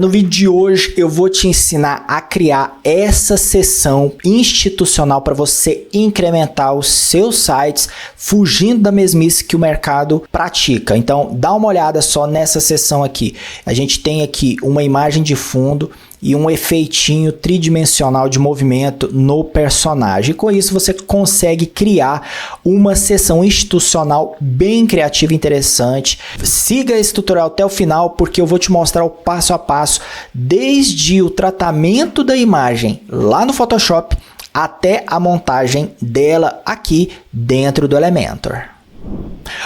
No vídeo de hoje eu vou te ensinar a criar essa seção institucional para você incrementar os seus sites fugindo da mesmice que o mercado pratica. Então dá uma olhada só nessa seção aqui. A gente tem aqui uma imagem de fundo e um efeitinho tridimensional de movimento no personagem. E com isso você consegue criar uma seção institucional bem criativa e interessante. Siga esse tutorial até o final porque eu vou te mostrar o passo a passo desde o tratamento da imagem lá no Photoshop até a montagem dela aqui dentro do Elementor.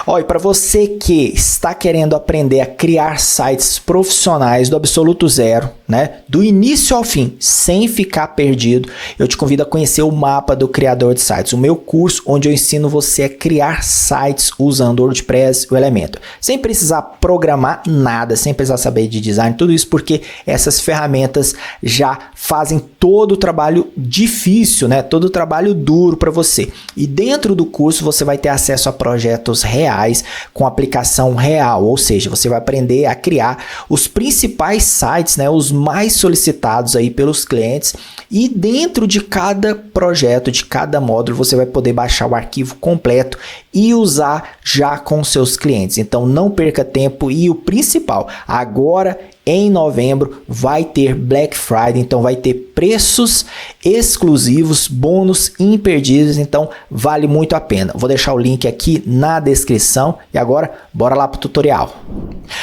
Olha, para você que está querendo aprender a criar sites profissionais do absoluto zero, né, do início ao fim, sem ficar perdido, eu te convido a conhecer o mapa do criador de sites, o meu curso onde eu ensino você a criar sites usando o WordPress e o Elementor, sem precisar programar nada, sem precisar saber de design, tudo isso porque essas ferramentas já fazem todo o trabalho difícil, né, todo o trabalho duro para você. E dentro do curso você vai ter acesso a projetos reais com aplicação real, ou seja, você vai aprender a criar os principais sites, né, os mais solicitados aí pelos clientes, e dentro de cada projeto, de cada módulo, você vai poder baixar o arquivo completo e usar já com seus clientes. Então não perca tempo e o principal, agora em novembro vai ter Black Friday, então vai ter preços exclusivos, bônus imperdíveis, então vale muito a pena. Vou deixar o link aqui na descrição e agora bora lá para o tutorial.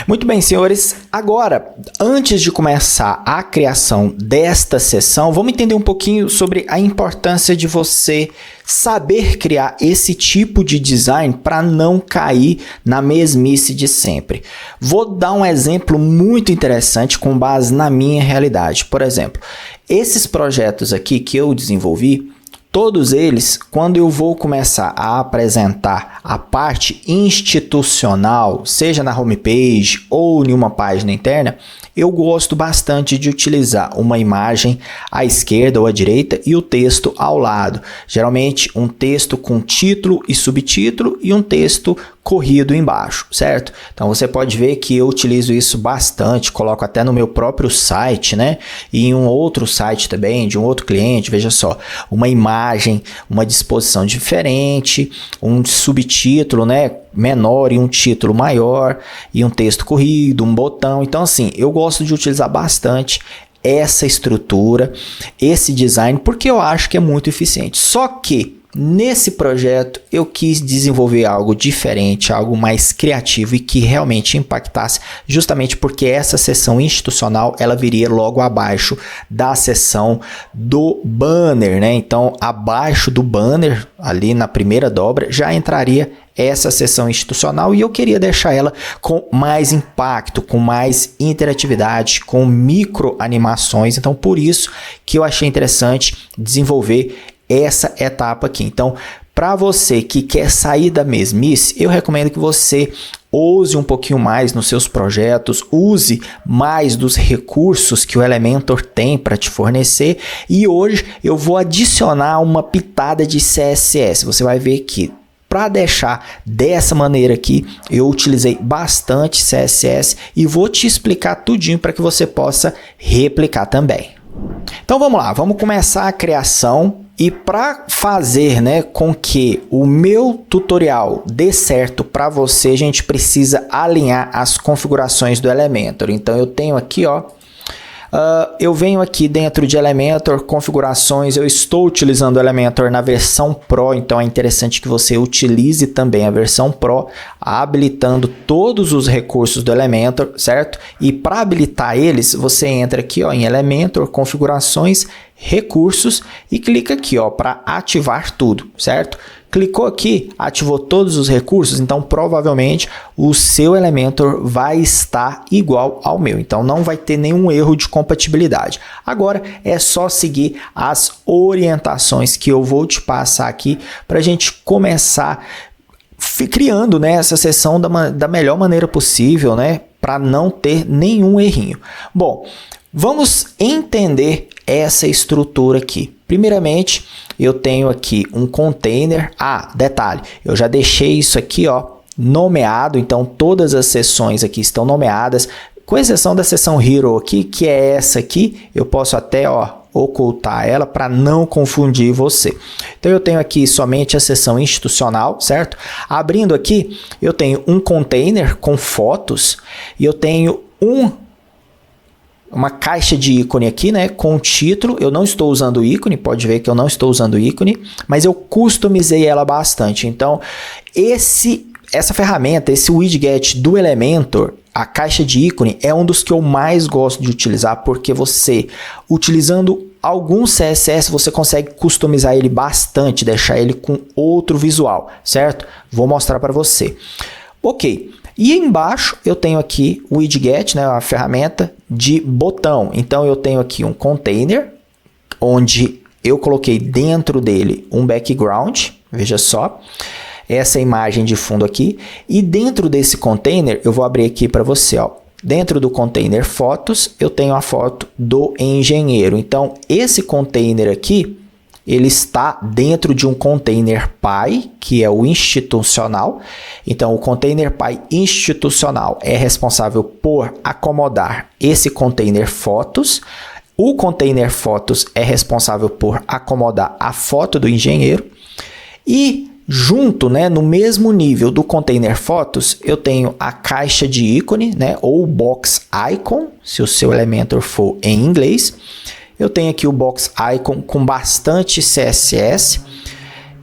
Muito bem, senhores, agora antes de começar a criação desta seção, vamos entender um pouquinho sobre a importância de você saber criar esse tipo de design para não cair na mesmice de sempre. Vou dar um exemplo muito interessante com base na minha realidade. Por exemplo, esses projetos aqui que eu desenvolvi, todos eles, quando eu vou começar a apresentar a parte institucional, seja na homepage ou em uma página interna, eu gosto bastante de utilizar uma imagem à esquerda ou à direita e o texto ao lado. Geralmente um texto com título e subtítulo e um texto corrido embaixo, certo? Então você pode ver que eu utilizo isso bastante, coloco até no meu próprio site, né? E em um outro site também, de um outro cliente, veja só, uma imagem, uma disposição diferente, um subtítulo, né, menor e um título maior, e um texto corrido, um botão. Então assim, eu gosto de utilizar bastante essa estrutura, esse design, porque eu acho que é muito eficiente. Só que nesse projeto eu quis desenvolver algo diferente, algo mais criativo e que realmente impactasse, justamente porque essa seção institucional ela viria logo abaixo da seção do banner, né? Então abaixo do banner, ali na primeira dobra, já entraria essa seção institucional e eu queria deixar ela com mais impacto, com mais interatividade, com micro animações. Então por isso que eu achei interessante desenvolver essa etapa aqui. Então, para você que quer sair da mesmice, eu recomendo que você ouse um pouquinho mais nos seus projetos, use mais dos recursos que o Elementor tem para te fornecer. E hoje eu vou adicionar uma pitada de CSS. Você vai ver que para deixar dessa maneira aqui, eu utilizei bastante CSS e vou te explicar tudinho para que você possa replicar também. Então vamos lá, vamos começar a criação. E para fazer, né, com que o meu tutorial dê certo para você, a gente precisa alinhar as configurações do Elementor. Então eu tenho aqui, ó, eu venho aqui dentro de Elementor, configurações, eu estou utilizando o Elementor na versão Pro, então é interessante que você utilize também a versão Pro, habilitando todos os recursos do Elementor, certo? E para habilitar eles, você entra aqui, ó, em Elementor, configurações, recursos e clica aqui, ó, para ativar tudo, certo? Clicou aqui, ativou todos os recursos, então provavelmente o seu Elementor vai estar igual ao meu, então não vai ter nenhum erro de compatibilidade. Agora é só seguir as orientações que eu vou te passar aqui para a gente começar criando, né, essa seção da melhor maneira possível, né, para não ter nenhum errinho. Bom, vamos entender essa estrutura aqui. Primeiramente, eu tenho aqui um container. Ah, detalhe, eu já deixei isso aqui, ó, nomeado, então todas as seções aqui estão nomeadas. Com exceção da seção Hero aqui, que é essa aqui, eu posso até ocultar ela para não confundir você. Então eu tenho aqui somente a seção institucional, certo? Abrindo aqui, eu tenho um container com fotos e eu tenho uma caixa de ícone aqui, né, com o título. Eu não estou usando ícone, pode ver que eu não estou usando ícone, mas eu customizei ela bastante. Então, essa ferramenta, esse widget do Elementor, a caixa de ícone, é um dos que eu mais gosto de utilizar, porque você, utilizando algum CSS, você consegue customizar ele bastante, deixar ele com outro visual, certo? Vou mostrar para você. Ok. E embaixo eu tenho aqui o widget, né, a ferramenta de botão. Então eu tenho aqui um container, onde eu coloquei dentro dele um background, veja só, essa imagem de fundo aqui. E dentro desse container, eu vou abrir aqui para você, ó. Dentro do container fotos, eu tenho a foto do engenheiro. Então esse container aqui, ele está dentro de um container Py, que é o institucional. Então, o container Py institucional é responsável por acomodar esse container fotos. O container fotos é responsável por acomodar a foto do engenheiro. E junto, né, no mesmo nível do container fotos, eu tenho a caixa de ícone, né, ou box icon, se o seu Elementor for em inglês. Eu tenho aqui o box icon com bastante CSS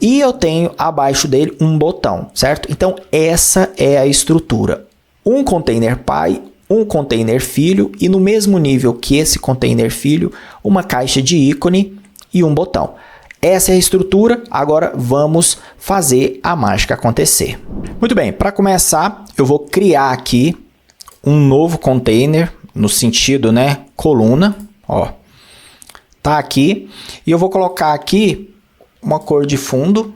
e eu tenho abaixo dele um botão, certo? Então essa é a estrutura. Um container Py, um container filho e no mesmo nível que esse container filho, uma caixa de ícone e um botão. Essa é a estrutura, agora vamos fazer a mágica acontecer. Muito bem, para começar eu vou criar aqui um novo container, no sentido, né, coluna, ó. Tá aqui, e eu vou colocar aqui uma cor de fundo,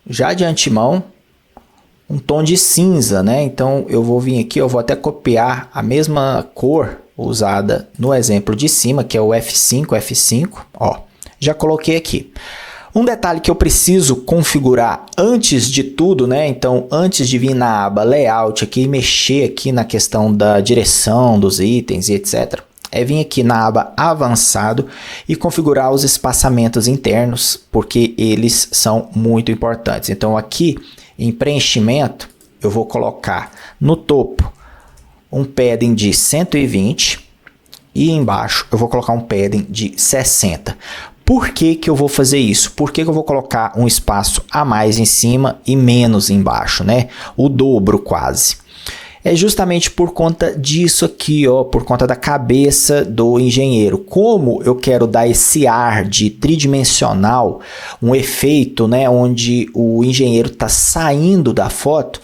já de antemão, um tom de cinza, né? Então eu vou vir aqui, eu vou até copiar a mesma cor usada no exemplo de cima, que é o F5, ó, já coloquei aqui. Um detalhe que eu preciso configurar antes de tudo, né? Então, antes de vir na aba Layout aqui e mexer aqui na questão da direção dos itens e etc., é vir aqui na aba Avançado e configurar os espaçamentos internos, porque eles são muito importantes. Então, aqui em preenchimento, eu vou colocar no topo um padding de 120 e embaixo eu vou colocar um padding de 60. Por que que eu vou fazer isso? Por que que eu vou colocar um espaço a mais em cima e menos embaixo, né? O dobro quase. É justamente por conta disso aqui, ó, por conta da cabeça do engenheiro. Como eu quero dar esse ar de tridimensional, um efeito, né, onde o engenheiro está saindo da foto,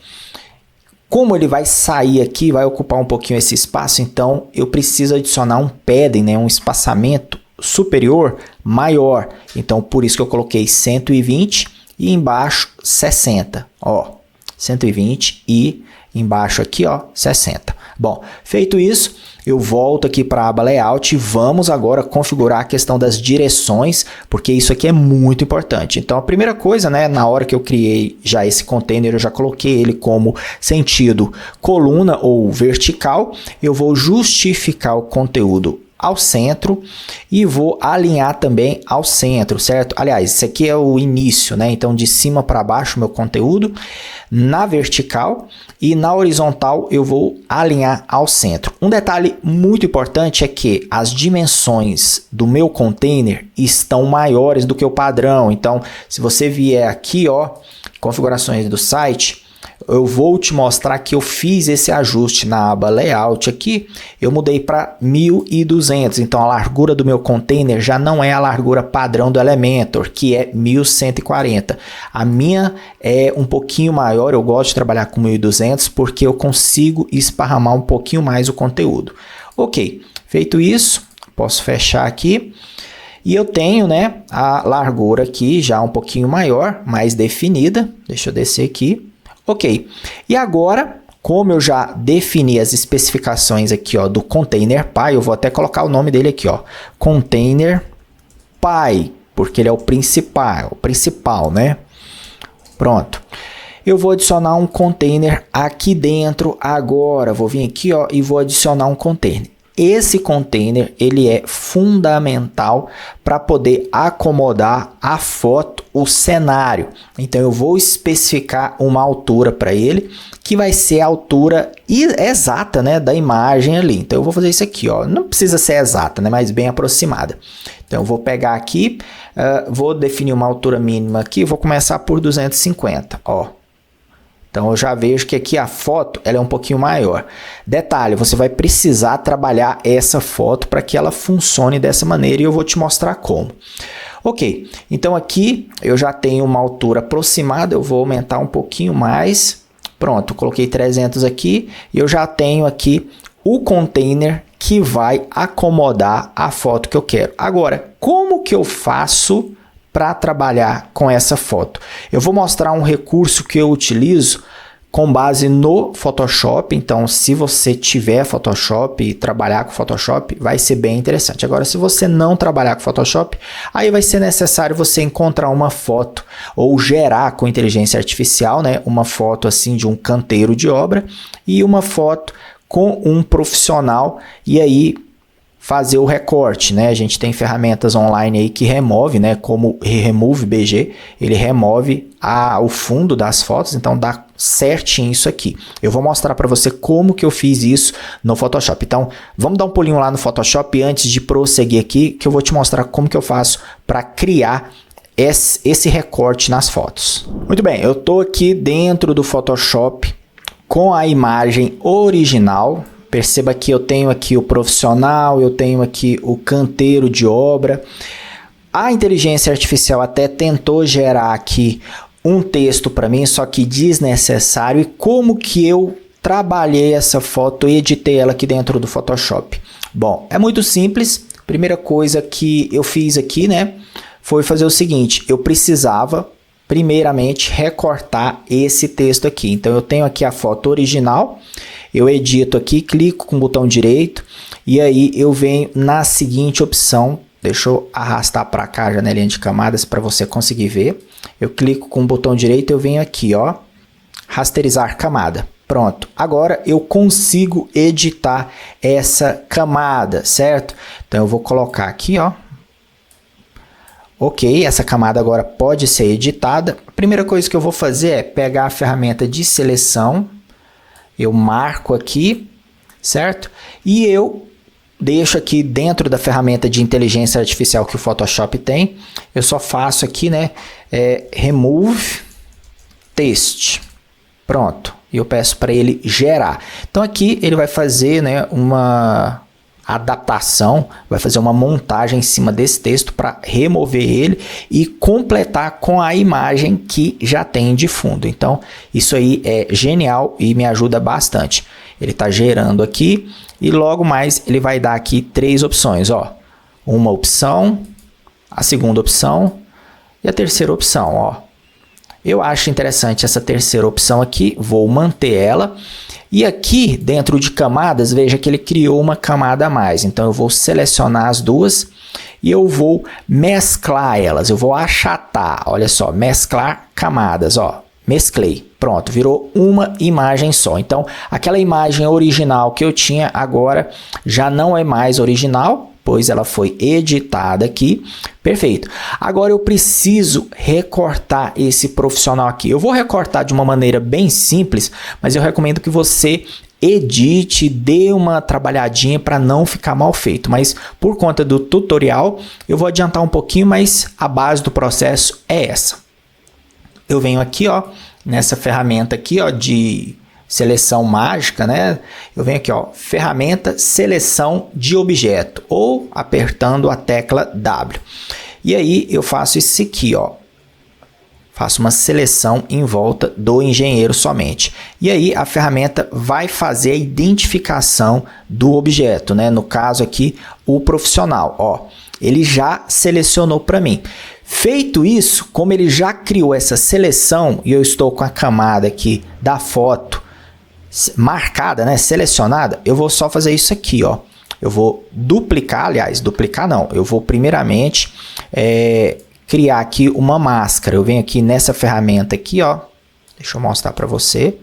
como ele vai sair aqui, vai ocupar um pouquinho esse espaço, então eu preciso adicionar um padding, né, um espaçamento superior maior. Então por isso que eu coloquei 120 e embaixo 60, ó, 120 e embaixo aqui, ó, 60. Bom, feito isso, eu volto aqui para a aba Layout e vamos agora configurar a questão das direções, porque isso aqui é muito importante. Então, a primeira coisa, né, na hora que eu criei já esse container, eu já coloquei ele como sentido coluna ou vertical. Eu vou justificar o conteúdo ao centro e vou alinhar também ao centro, certo? Aliás, esse aqui é o início, né? Então, de cima para baixo, meu conteúdo. Na vertical e na horizontal, eu vou alinhar ao centro. Um detalhe muito importante é que as dimensões do meu container estão maiores do que o padrão. Então, se você vier aqui, ó, configurações do site, eu vou te mostrar que eu fiz esse ajuste na aba Layout aqui, eu mudei para 1200, então a largura do meu container já não é a largura padrão do Elementor, que é 1140. A minha é um pouquinho maior, eu gosto de trabalhar com 1200 porque eu consigo esparramar um pouquinho mais o conteúdo. Ok, feito isso, posso fechar aqui. E eu tenho, né, a largura aqui já um pouquinho maior, mais definida. Deixa eu descer aqui. Ok, e agora, como eu já defini as especificações aqui, ó, do container Py, eu vou até colocar o nome dele aqui, ó, container Py, porque ele é o principal, né? Pronto. Eu vou adicionar um container aqui dentro agora. Vou vir aqui, ó, e vou adicionar um container. Esse container, ele é fundamental para poder acomodar a foto, o cenário. Então, eu vou especificar uma altura para ele, que vai ser a altura exata, né, da imagem ali. Então, eu vou fazer isso aqui, ó. Não precisa ser exata, né, mas bem aproximada. Então, eu vou pegar aqui, vou definir uma altura mínima aqui, vou começar por 250, ó. Então, eu já vejo que aqui a foto ela é um pouquinho maior. Detalhe, você vai precisar trabalhar essa foto para que ela funcione dessa maneira e eu vou te mostrar como. Ok, então aqui eu já tenho uma altura aproximada, eu vou aumentar um pouquinho mais. Pronto, coloquei 300 aqui e eu já tenho aqui o container que vai acomodar a foto que eu quero. Agora, como que eu faço para trabalhar com essa foto? Eu vou mostrar um recurso que eu utilizo com base no Photoshop. Então, se você tiver Photoshop e trabalhar com Photoshop, vai ser bem interessante. Agora, se você não trabalhar com Photoshop, aí vai ser necessário você encontrar uma foto ou gerar com inteligência artificial, né, uma foto assim de um canteiro de obra e uma foto com um profissional e aí fazer o recorte, né? A gente tem ferramentas online aí que remove, né? Como Remove BG, ele remove o fundo das fotos, então dá certinho isso aqui. Eu vou mostrar para você como que eu fiz isso no Photoshop. Então, vamos dar um pulinho lá no Photoshop antes de prosseguir aqui, que eu vou te mostrar como que eu faço para criar esse recorte nas fotos. Muito bem, eu tô aqui dentro do Photoshop com a imagem original. Perceba que eu tenho aqui o profissional, eu tenho aqui o canteiro de obra. A inteligência artificial até tentou gerar aqui um texto para mim, só que desnecessário. E como que eu trabalhei essa foto e editei ela aqui dentro do Photoshop? Bom, é muito simples. Primeira coisa que eu fiz aqui, né, foi fazer o seguinte. Eu precisava, primeiramente, recortar esse texto aqui. Então, eu tenho aqui a foto original. Eu edito aqui, clico com o botão direito e aí eu venho na seguinte opção. Deixa eu arrastar para cá a janelinha de camadas para você conseguir ver. Eu clico com o botão direito, eu venho aqui, ó, rasterizar camada. Pronto, agora eu consigo editar essa camada, certo? Então eu vou colocar aqui, ó. Ok, essa camada agora pode ser editada. A primeira coisa que eu vou fazer é pegar a ferramenta de seleção. Eu marco aqui, certo? E eu deixo aqui dentro da ferramenta de inteligência artificial que o Photoshop tem. Eu só faço aqui, né? Remove Text. Pronto. E eu peço para ele gerar. Então aqui ele vai fazer, né, uma adaptação, vai fazer uma montagem em cima desse texto para remover ele e completar com a imagem que já tem de fundo. Então, isso aí é genial e me ajuda bastante. Ele está gerando aqui e logo mais ele vai dar aqui 3 opções, ó. Uma opção, a segunda opção e a terceira opção, ó. Eu acho interessante essa terceira opção aqui, vou manter ela. E aqui, dentro de camadas, veja que ele criou uma camada a mais. Então, eu vou selecionar as duas e eu vou mesclar elas. Eu vou achatar, olha só, mesclar camadas, ó. Mesclei, pronto, virou uma imagem só. Então, aquela imagem original que eu tinha agora já não é mais original, pois ela foi editada aqui. Perfeito. Agora eu preciso recortar esse profissional aqui. Eu vou recortar de uma maneira bem simples, mas eu recomendo que você edite, dê uma trabalhadinha para não ficar mal feito. Mas por conta do tutorial, eu vou adiantar um pouquinho, mas a base do processo é essa. Eu venho aqui, ó, nessa ferramenta aqui, ó, de seleção mágica, né? Eu venho aqui, ó, ferramenta seleção de objeto ou apertando a tecla W. E aí eu faço isso aqui, ó. Faço uma seleção em volta do engenheiro somente. E aí a ferramenta vai fazer a identificação do objeto, né? No caso aqui, o profissional, ó. Ele já selecionou para mim. Feito isso, como ele já criou essa seleção e eu estou com a camada aqui da foto marcada, né, selecionada, eu vou só fazer isso aqui, ó. Eu vou duplicar, aliás, duplicar não, eu vou primeiramente criar aqui uma máscara. Eu venho aqui nessa ferramenta aqui, ó, Deixa eu mostrar para você.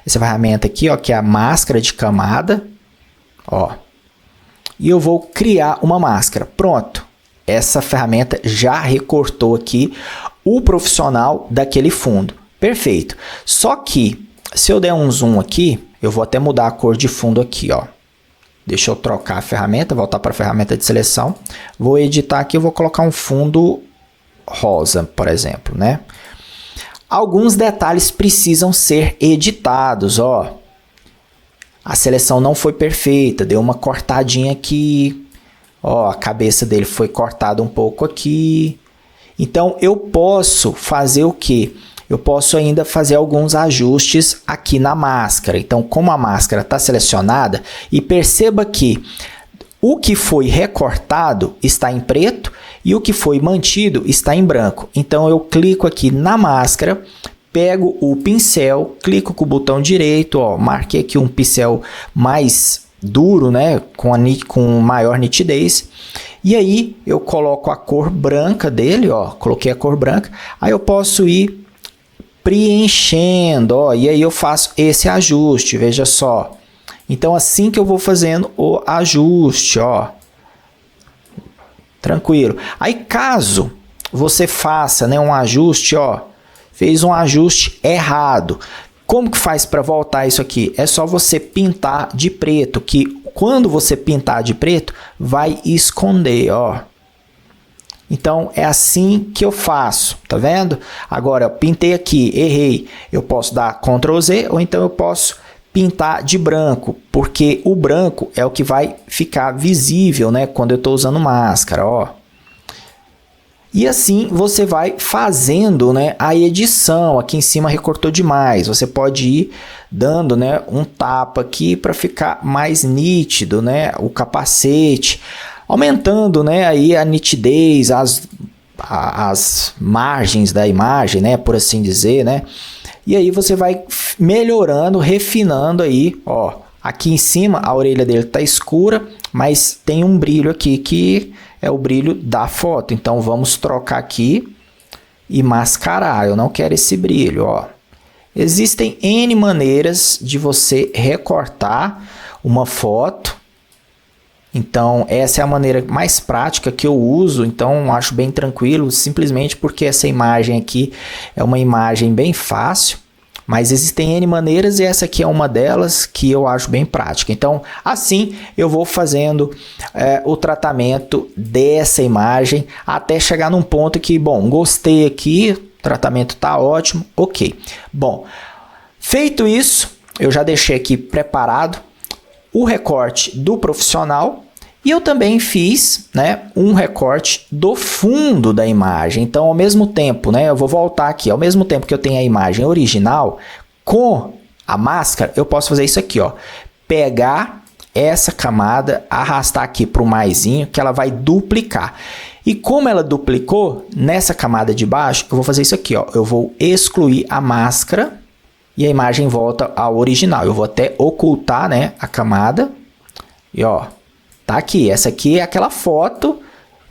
Essa ferramenta aqui, ó, que é a máscara de camada, ó. E eu vou criar uma máscara. Pronto. Essa ferramenta já recortou aqui o profissional daquele fundo. Perfeito. Só que, se eu der um zoom aqui, eu vou até mudar a cor de fundo aqui, ó. Deixa eu trocar a ferramenta, voltar para a ferramenta de seleção. Vou editar aqui, eu vou colocar um fundo rosa, por exemplo, né? Alguns detalhes precisam ser editados, ó. A seleção não foi perfeita, deu uma cortadinha aqui. Ó, a cabeça dele foi cortada um pouco aqui. Então, eu posso fazer o quê? Eu posso ainda fazer alguns ajustes aqui na máscara. Então, como a máscara está selecionada, e perceba que o que foi recortado está em preto e o que foi mantido está em branco. Então, eu clico aqui na máscara, pego o pincel, clico com o botão direito, ó, marquei aqui um pincel mais duro, né, com maior nitidez. E aí, eu coloco a cor branca dele, ó, coloquei a cor branca. Aí eu posso ir preenchendo, ó, e aí eu faço esse ajuste, veja só. Então, assim que eu vou fazendo o ajuste, ó. Tranquilo. Aí, caso você faça, né, um ajuste, ó, fez um ajuste errado. Como que faz para voltar isso aqui? É só você pintar de preto, que quando você pintar de preto, vai esconder, ó. Então, é assim que eu faço, tá vendo? Agora, eu pintei aqui, errei. Eu posso dar Ctrl Z ou então eu posso pintar de branco, porque o branco é o que vai ficar visível, né, quando eu estou usando máscara, ó. E assim você vai fazendo, né, a edição. Aqui em cima recortou demais. Você pode ir dando, né, um tapa aqui para ficar mais nítido, né, o capacete, aumentando, né, aí a nitidez, as margens da imagem, né, por assim dizer, né. E aí você vai melhorando, refinando aí, ó. Aqui em cima a orelha dele tá escura, mas tem um brilho aqui que é o brilho da foto. Então vamos trocar aqui e mascarar. Eu não quero esse brilho, ó. Existem N maneiras de você recortar uma foto. Então essa é a maneira mais prática que eu uso. Então acho bem tranquilo, simplesmente porque essa imagem aqui é uma imagem bem fácil. Mas existem N maneiras e essa aqui é uma delas que eu acho bem prática. Então, assim eu vou fazendo o tratamento dessa imagem até chegar num ponto que, bom, gostei aqui, o tratamento tá ótimo, ok. Bom, feito isso, eu já deixei aqui preparado o recorte do profissional. E eu também fiz, né, um recorte do fundo da imagem. Então, ao mesmo tempo, né, eu vou voltar aqui, ao mesmo tempo que eu tenho a imagem original, com a máscara, eu posso fazer isso aqui, ó. Pegar essa camada, arrastar aqui para o maisinho, que ela vai duplicar. E como ela duplicou, nessa camada de baixo, eu vou fazer isso aqui, ó. Eu vou excluir a máscara e a imagem volta ao original. Eu vou até ocultar, né, a camada e, ó, tá aqui, essa aqui é aquela foto,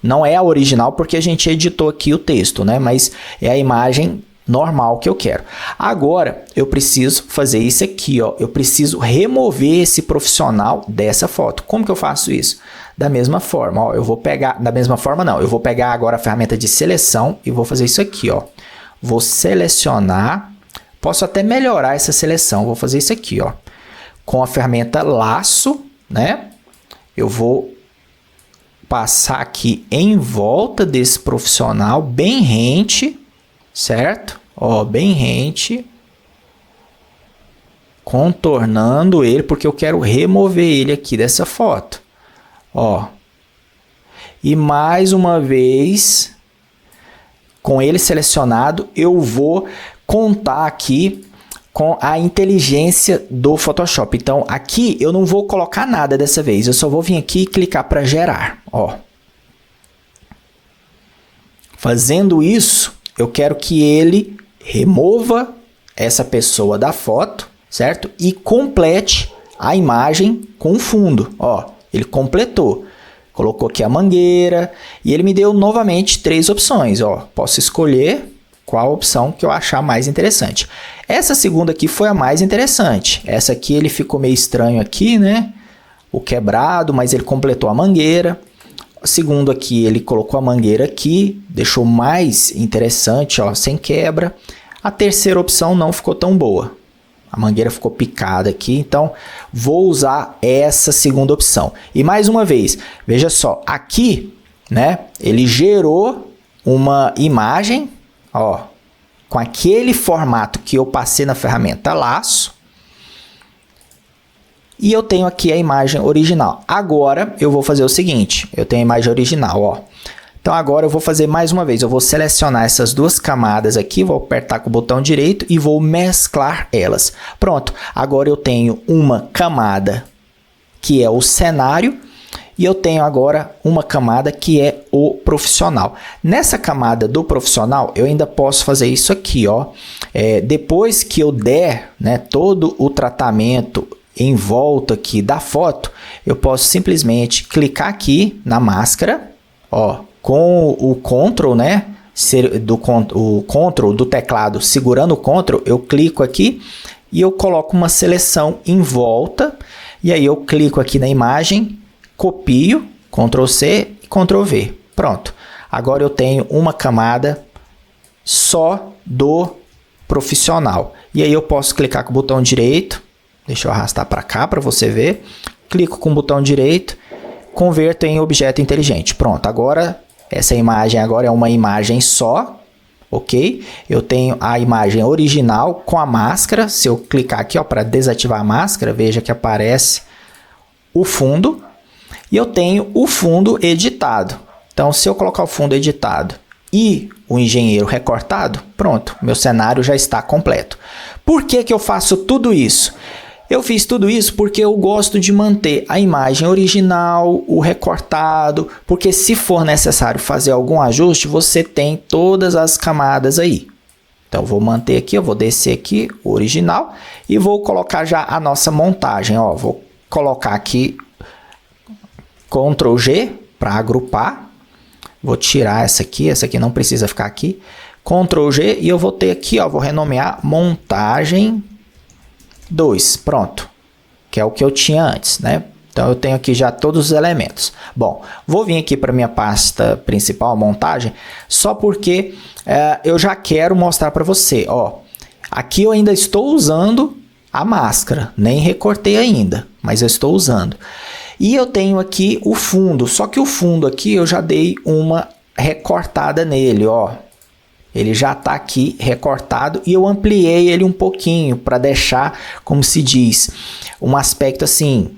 não é a original porque a gente editou aqui o texto, né? Mas é a imagem normal que eu quero. Agora, eu preciso fazer isso aqui, ó. Eu preciso remover esse profissional dessa foto. Como que eu faço isso? Da mesma forma, ó. Eu vou pegar, da mesma forma não, eu vou pegar agora a ferramenta de seleção e vou fazer isso aqui, ó. Vou selecionar, posso até melhorar essa seleção, vou fazer isso aqui, ó. Com a ferramenta laço, né? Eu vou passar aqui em volta desse profissional, bem rente, certo? Ó, bem rente, contornando ele, porque eu quero remover ele aqui dessa foto. Ó, e mais uma vez, com ele selecionado, eu vou contar aqui com a inteligência do Photoshop. Então, aqui eu não vou colocar nada dessa vez. Eu só vou vir aqui e clicar para gerar. Ó. Fazendo isso, eu quero que ele remova essa pessoa da foto, certo? E complete a imagem com fundo. Ó, ele completou. Colocou aqui a mangueira e ele me deu novamente 3 opções. Ó. Posso escolher qual opção que eu achar mais interessante. Essa segunda aqui foi a mais interessante. Essa aqui ele ficou meio estranho aqui, né? O quebrado, mas ele completou a mangueira. O segundo aqui, ele colocou a mangueira aqui, deixou mais interessante, ó, sem quebra. A terceira opção não ficou tão boa. A mangueira ficou picada aqui, então vou usar essa segunda opção. E mais uma vez, veja só, aqui, né, ele gerou uma imagem, ó, com aquele formato que eu passei na ferramenta laço. E eu tenho aqui a imagem original. Agora eu vou fazer o seguinte, eu tenho a imagem original, ó. Então agora eu vou fazer mais uma vez, eu vou selecionar essas duas camadas aqui, vou apertar com o botão direito e vou mesclar elas. Pronto, agora eu tenho uma camada que é o cenário e eu tenho agora uma camada que é o profissional. Nessa camada do profissional eu ainda posso fazer isso aqui, ó. Depois que eu der, né, todo o tratamento em volta aqui da foto, eu posso simplesmente clicar aqui na máscara, ó, com o Ctrl, né, o Ctrl do teclado segurando o Ctrl, eu clico aqui e eu coloco uma seleção em volta, e aí eu clico aqui na imagem, copio, Ctrl C e Ctrl V. Pronto. Agora eu tenho uma camada só do profissional. E aí eu posso clicar com o botão direito, deixa eu arrastar para cá para você ver. Clico com o botão direito, converto em objeto inteligente. Pronto, agora essa imagem agora é uma imagem só, ok? Eu tenho a imagem original com a máscara. Se eu clicar aqui para desativar a máscara, veja que aparece o fundo. E eu tenho o fundo editado. Então, se eu colocar o fundo editado e o engenheiro recortado, pronto, meu cenário já está completo. Por que que eu faço tudo isso? Eu fiz tudo isso porque eu gosto de manter a imagem original, o recortado, porque se for necessário fazer algum ajuste, você tem todas as camadas aí. Então, vou manter aqui, eu vou descer aqui o original e vou colocar já a nossa montagem. Ó, vou colocar aqui Ctrl G para agrupar. Vou tirar essa aqui não precisa ficar aqui. Ctrl G e eu vou ter aqui, ó, vou renomear montagem 2, pronto, que é o que eu tinha antes, né? Então eu tenho aqui já todos os elementos. Bom, vou vir aqui para minha pasta principal, montagem, só porque eu já quero mostrar para você, ó. Aqui eu ainda estou usando a máscara, nem recortei ainda, mas eu estou usando. E eu tenho aqui o fundo, só que o fundo aqui eu já dei uma recortada nele, ó. Ele já está aqui recortado e eu ampliei ele um pouquinho para deixar, como se diz, um aspecto assim,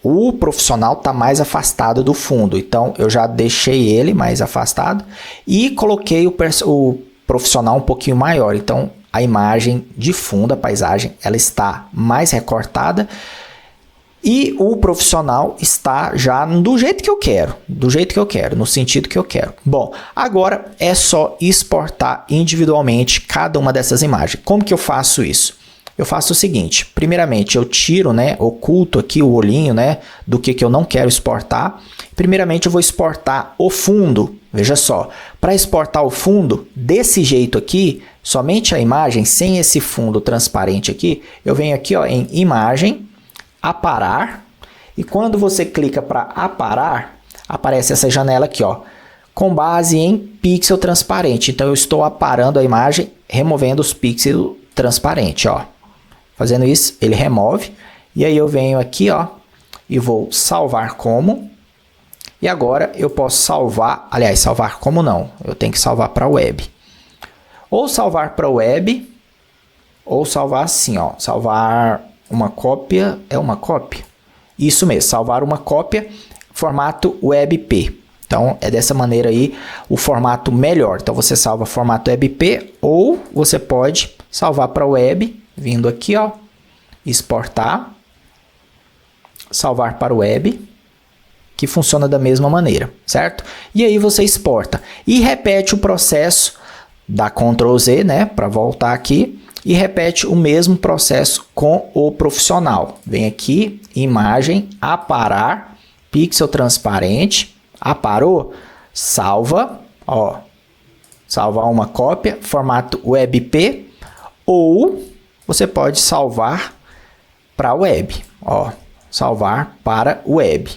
o profissional está mais afastado do fundo. Então, eu já deixei ele mais afastado e coloquei o profissional um pouquinho maior. Então, a imagem de fundo, a paisagem, ela está mais recortada e o profissional está já do jeito que eu quero, no sentido que eu quero. Bom, agora é só exportar individualmente cada uma dessas imagens. Como que eu faço isso? Eu faço o seguinte, primeiramente eu tiro, né, oculto aqui o olhinho, né, do que eu não quero exportar. Primeiramente eu vou exportar o fundo, veja só, para exportar o fundo desse jeito aqui, somente a imagem, sem esse fundo transparente aqui, eu venho aqui, ó, em imagem, aparar, e quando você clica para aparar, aparece essa janela aqui, ó, com base em pixel transparente. Então eu estou aparando a imagem, removendo os pixels transparentes, ó. Fazendo isso, ele remove, e aí eu venho aqui, ó, e vou salvar como, e agora eu posso salvar, aliás, salvar como não, eu tenho que salvar para web. Ou salvar para web, ou salvar assim, ó, salvar uma cópia, é uma cópia? Isso mesmo, salvar uma cópia, formato WebP. Então, é dessa maneira aí o formato melhor. Então, você salva formato WebP ou você pode salvar para web, vindo aqui, ó, exportar, salvar para web, que funciona da mesma maneira, certo? E aí você exporta e repete o processo, dá Ctrl Z, né, para voltar aqui, e repete o mesmo processo com o profissional. Vem aqui, imagem, aparar, pixel transparente, aparou, salva, ó, salvar uma cópia, formato WebP, ou você pode salvar para web, ó, salvar para web.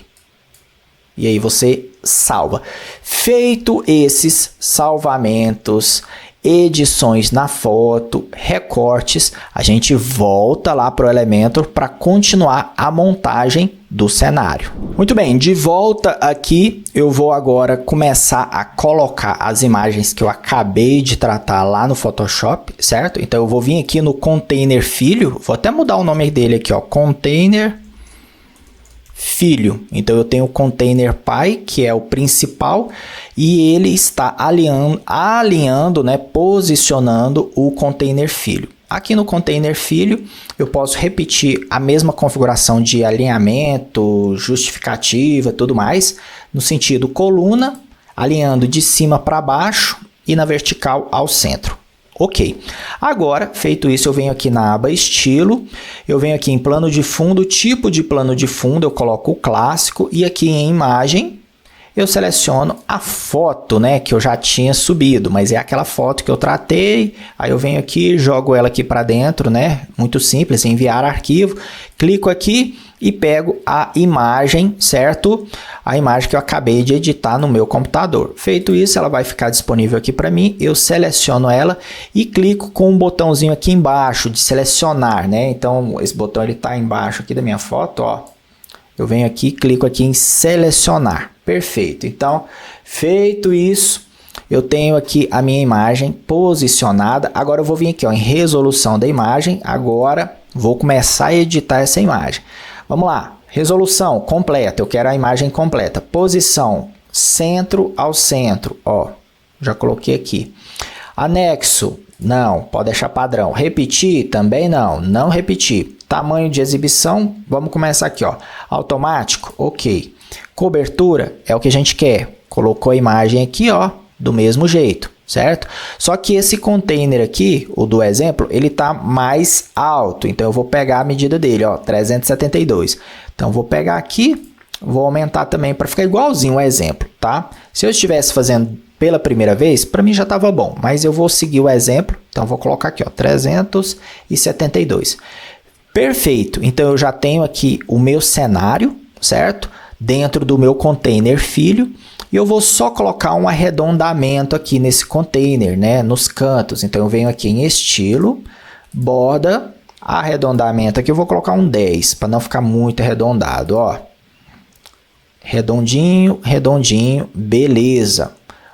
E aí você salva. Feito esses salvamentos, edições na foto, recortes, a gente volta lá para o Elementor para continuar a montagem do cenário. Muito bem, de volta aqui, eu vou agora começar a colocar as imagens que eu acabei de tratar lá no Photoshop, certo? Então eu vou vir aqui no Container Filho, vou até mudar o nome dele aqui, ó, Container Filho. Então eu tenho o Container Pai, que é o principal, e ele está alinhando, né, posicionando o Container Filho. Aqui no Container Filho, eu posso repetir a mesma configuração de alinhamento, justificativa, tudo mais, no sentido coluna, alinhando de cima para baixo e na vertical ao centro. Ok. Agora, feito isso, eu venho aqui na aba Estilo, eu venho aqui em Plano de Fundo, tipo de plano de fundo, eu coloco o clássico, e aqui em Imagem, eu seleciono a foto, né, que eu já tinha subido, mas é aquela foto que eu tratei, aí eu venho aqui, jogo ela aqui para dentro, né, muito simples, enviar arquivo, clico aqui e pego a imagem, certo? A imagem que eu acabei de editar no meu computador. Feito isso, ela vai ficar disponível aqui para mim, eu seleciono ela e clico com um botãozinho aqui embaixo de selecionar, né? Então, esse botão ele está embaixo aqui da minha foto, ó. Eu venho aqui, clico aqui em selecionar. Perfeito. Então, feito isso, eu tenho aqui a minha imagem posicionada. Agora eu vou vir aqui, ó, em resolução da imagem. Agora vou começar a editar essa imagem. Vamos lá. Resolução completa. Eu quero a imagem completa. Posição centro ao centro. Ó, já coloquei aqui. Anexo. Não, pode deixar padrão. Repetir? Também não. Não repetir. Tamanho de exibição. Vamos começar aqui, ó. Automático. Ok. Cobertura é o que a gente quer. Colocou a imagem aqui, ó, do mesmo jeito, certo? Só que esse container aqui, o do exemplo, ele tá mais alto. Então eu vou pegar a medida dele, ó, 372. Então eu vou pegar aqui, vou aumentar também para ficar igualzinho o exemplo, tá? Se eu estivesse fazendo pela primeira vez, para mim já estava bom, mas eu vou seguir o exemplo. Então eu vou colocar aqui, ó, 372. Perfeito. Então eu já tenho aqui o meu cenário, certo? Dentro do meu container filho, e eu vou só colocar um arredondamento aqui nesse container, né, nos cantos. Então eu venho aqui em estilo, borda, arredondamento aqui, eu vou colocar um 10 para não ficar muito arredondado, ó. Redondinho, redondinho, beleza.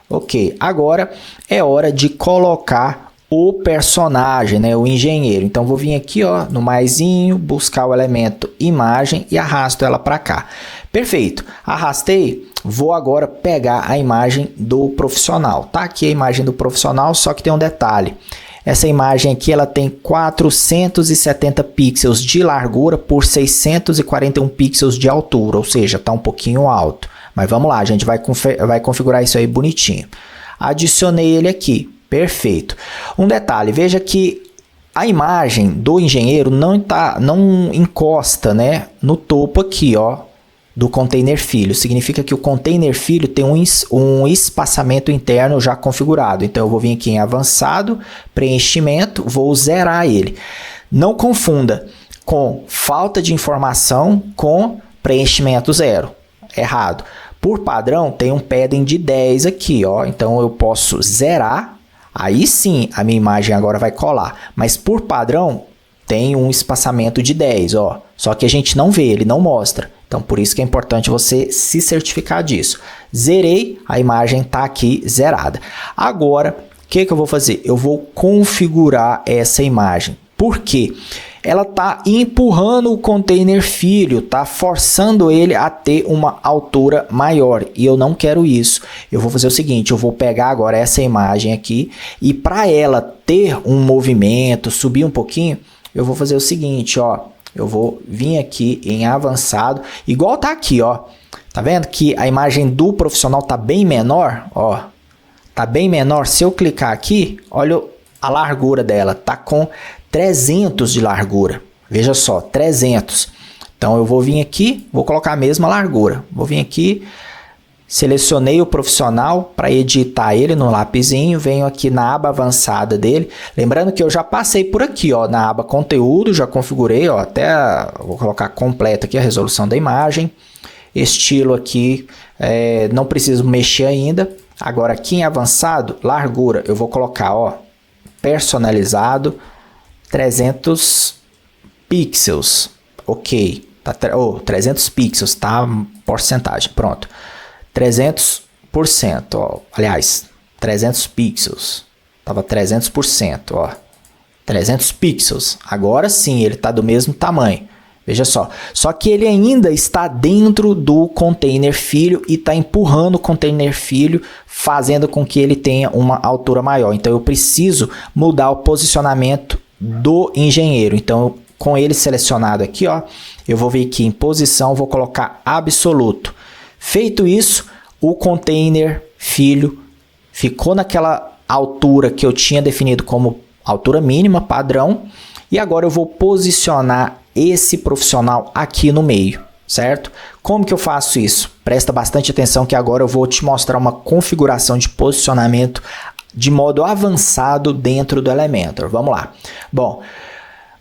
Ok, agora é hora de colocar o personagem, né, o engenheiro. Então vou vir aqui, ó, no maisinho, buscar o elemento imagem e arrasto ela para cá. Perfeito, arrastei, vou agora pegar a imagem do profissional. Tá aqui a imagem do profissional, só que tem um detalhe. Essa imagem aqui ela tem 470 pixels de largura por 641 pixels de altura, ou seja, está um pouquinho alto. Mas vamos lá, a gente vai configurar isso aí bonitinho. Adicionei ele aqui. Perfeito. Um detalhe, veja que a imagem do engenheiro não encosta, né, no topo aqui, ó, do container filho. Significa que o container filho tem um espaçamento interno já configurado. Então eu vou vir aqui em avançado, preenchimento, vou zerar ele. Não confunda com falta de informação com preenchimento zero. Errado. Por padrão tem um padding de 10 aqui, ó. Então eu posso zerar. Aí sim, a minha imagem agora vai colar. Mas por padrão, tem um espaçamento de 10, ó. Só que a gente não vê, ele não mostra. Então, por isso que é importante você se certificar disso. Zerei, a imagem está aqui zerada. Agora, o que eu vou fazer? Eu vou configurar essa imagem. Por quê? Ela está empurrando o container filho, está forçando ele a ter uma altura maior. E eu não quero isso. Eu vou fazer o seguinte, eu vou pegar agora essa imagem aqui e para ela ter um movimento, subir um pouquinho, eu vou fazer o seguinte, ó. Eu vou vir aqui em avançado, igual tá aqui, ó. Tá vendo que a imagem do profissional tá bem menor, ó. Tá bem menor. Se eu clicar aqui, olha a largura dela, tá com 300 de largura. Veja só, 300. Então eu vou vir aqui, vou colocar a mesma largura. Vou vir aqui, Selecionei o profissional para editar ele no lapisinho, venho aqui na aba avançada dele. Lembrando que eu já passei por aqui, ó, na aba conteúdo, já configurei, ó, vou colocar completa aqui a resolução da imagem. Estilo aqui, não preciso mexer ainda. Agora aqui em avançado, largura, eu vou colocar, ó, personalizado, 300 pixels, ok, tá, 300 pixels, tá, porcentagem, pronto. 300%, ó, aliás, 300 pixels, tava 300%, ó, 300 pixels, agora sim ele está do mesmo tamanho, veja só que ele ainda está dentro do container filho e está empurrando o container filho, fazendo com que ele tenha uma altura maior, então eu preciso mudar o posicionamento do engenheiro, então com ele selecionado aqui, ó, eu vou vir aqui em posição, vou colocar absoluto. Feito isso, o container filho ficou naquela altura que eu tinha definido como altura mínima, padrão, e agora eu vou posicionar esse profissional aqui no meio, certo? Como que eu faço isso? Presta bastante atenção que agora eu vou te mostrar uma configuração de posicionamento de modo avançado dentro do Elementor. Vamos lá. Bom,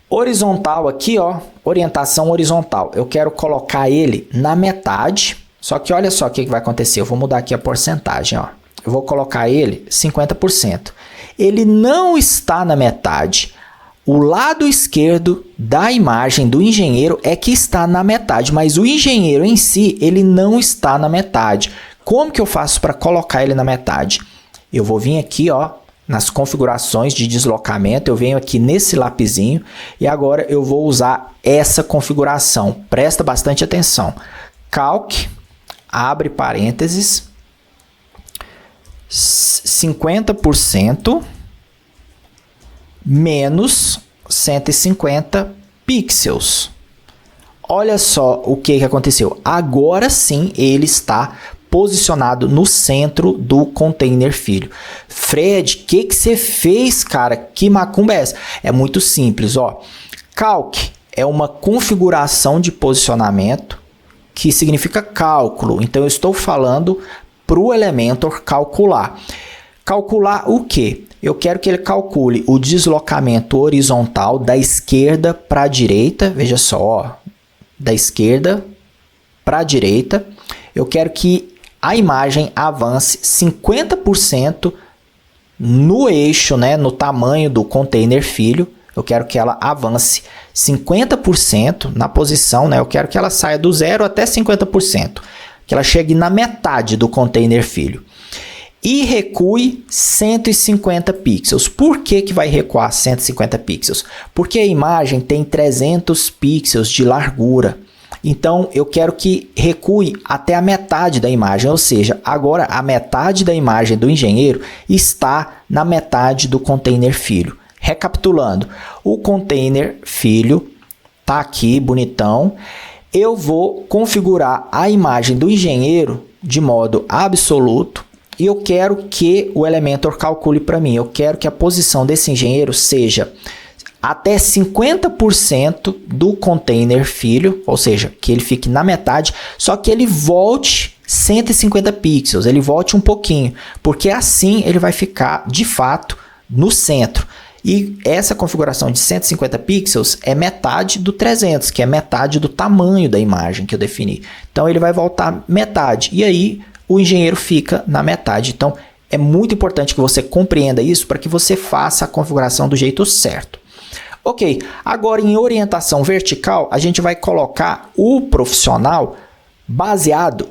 horizontal aqui, ó, orientação horizontal. Eu quero colocar ele na metade. Só que olha só o que vai acontecer, eu vou mudar aqui a porcentagem, ó. Eu vou colocar ele 50%. Ele não está na metade. O lado esquerdo da imagem do engenheiro é que está na metade, mas o engenheiro em si, ele não está na metade. Como que eu faço para colocar ele na metade? Eu vou vir aqui, ó, nas configurações de deslocamento, eu venho aqui nesse lapisinho e agora eu vou usar essa configuração. Presta bastante atenção. Calc, abre parênteses, 50% menos 150 pixels. Olha só o que aconteceu. Agora sim ele está posicionado no centro do container filho. Fred, o que você fez, cara? Que macumba é essa? É muito simples, ó. Calc é uma configuração de posicionamento que significa cálculo. Então, eu estou falando para o Elementor calcular. Calcular o quê? Eu quero que ele calcule o deslocamento horizontal da esquerda para a direita. Veja só, ó, da esquerda para a direita. Eu quero que a imagem avance 50% no eixo, né, no tamanho do container filho. Eu quero que ela avance 50% na posição, né? Eu quero que ela saia do 0 até 50%. Que ela chegue na metade do container filho. E recue 150 pixels. Por que que vai recuar 150 pixels? Porque a imagem tem 300 pixels de largura. Então, eu quero que recue até a metade da imagem. Ou seja, agora a metade da imagem do engenheiro está na metade do container filho. Recapitulando, o container filho tá aqui bonitão. Eu vou configurar a imagem do engenheiro de modo absoluto e eu quero que o Elementor calcule para mim. Eu quero que a posição desse engenheiro seja até 50% do container filho, ou seja, que ele fique na metade, só que ele volte 150 pixels, ele volte um pouquinho, porque assim ele vai ficar de fato no centro. E essa configuração de 150 pixels é metade do 300, que é metade do tamanho da imagem que eu defini. Então ele vai voltar metade e aí o engenheiro fica na metade. Então é muito importante que você compreenda isso para que você faça a configuração do jeito certo. Ok, agora em orientação vertical a gente vai colocar o profissional baseado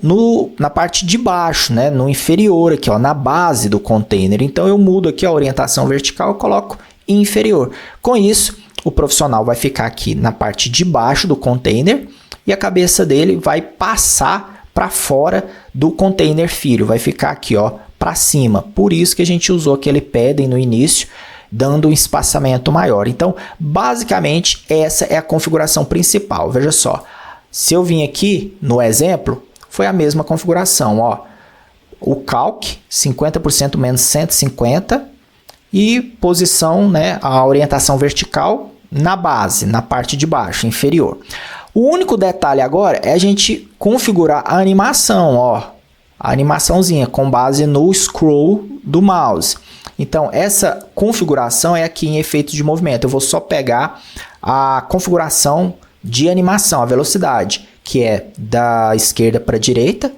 na parte de baixo, né? No inferior aqui, ó, na base do container. Então eu mudo aqui a orientação vertical e coloco inferior. Com isso, o profissional vai ficar aqui na parte de baixo do container e a cabeça dele vai passar para fora do container filho, vai ficar aqui, ó, para cima. Por isso que a gente usou aquele padding no início, dando um espaçamento maior. Então, basicamente, essa é a configuração principal. Veja só, se eu vim aqui no exemplo, foi a mesma configuração, ó. O calc, 50% menos 150 e posição, né, a orientação vertical na base, na parte de baixo, inferior. O único detalhe agora é a gente configurar a animação, ó. a animaçãozinha com base no scroll do mouse. Então, essa configuração é aqui em efeitos de movimento. Eu vou só pegar a configuração de animação, a velocidade, que é da esquerda para a direita,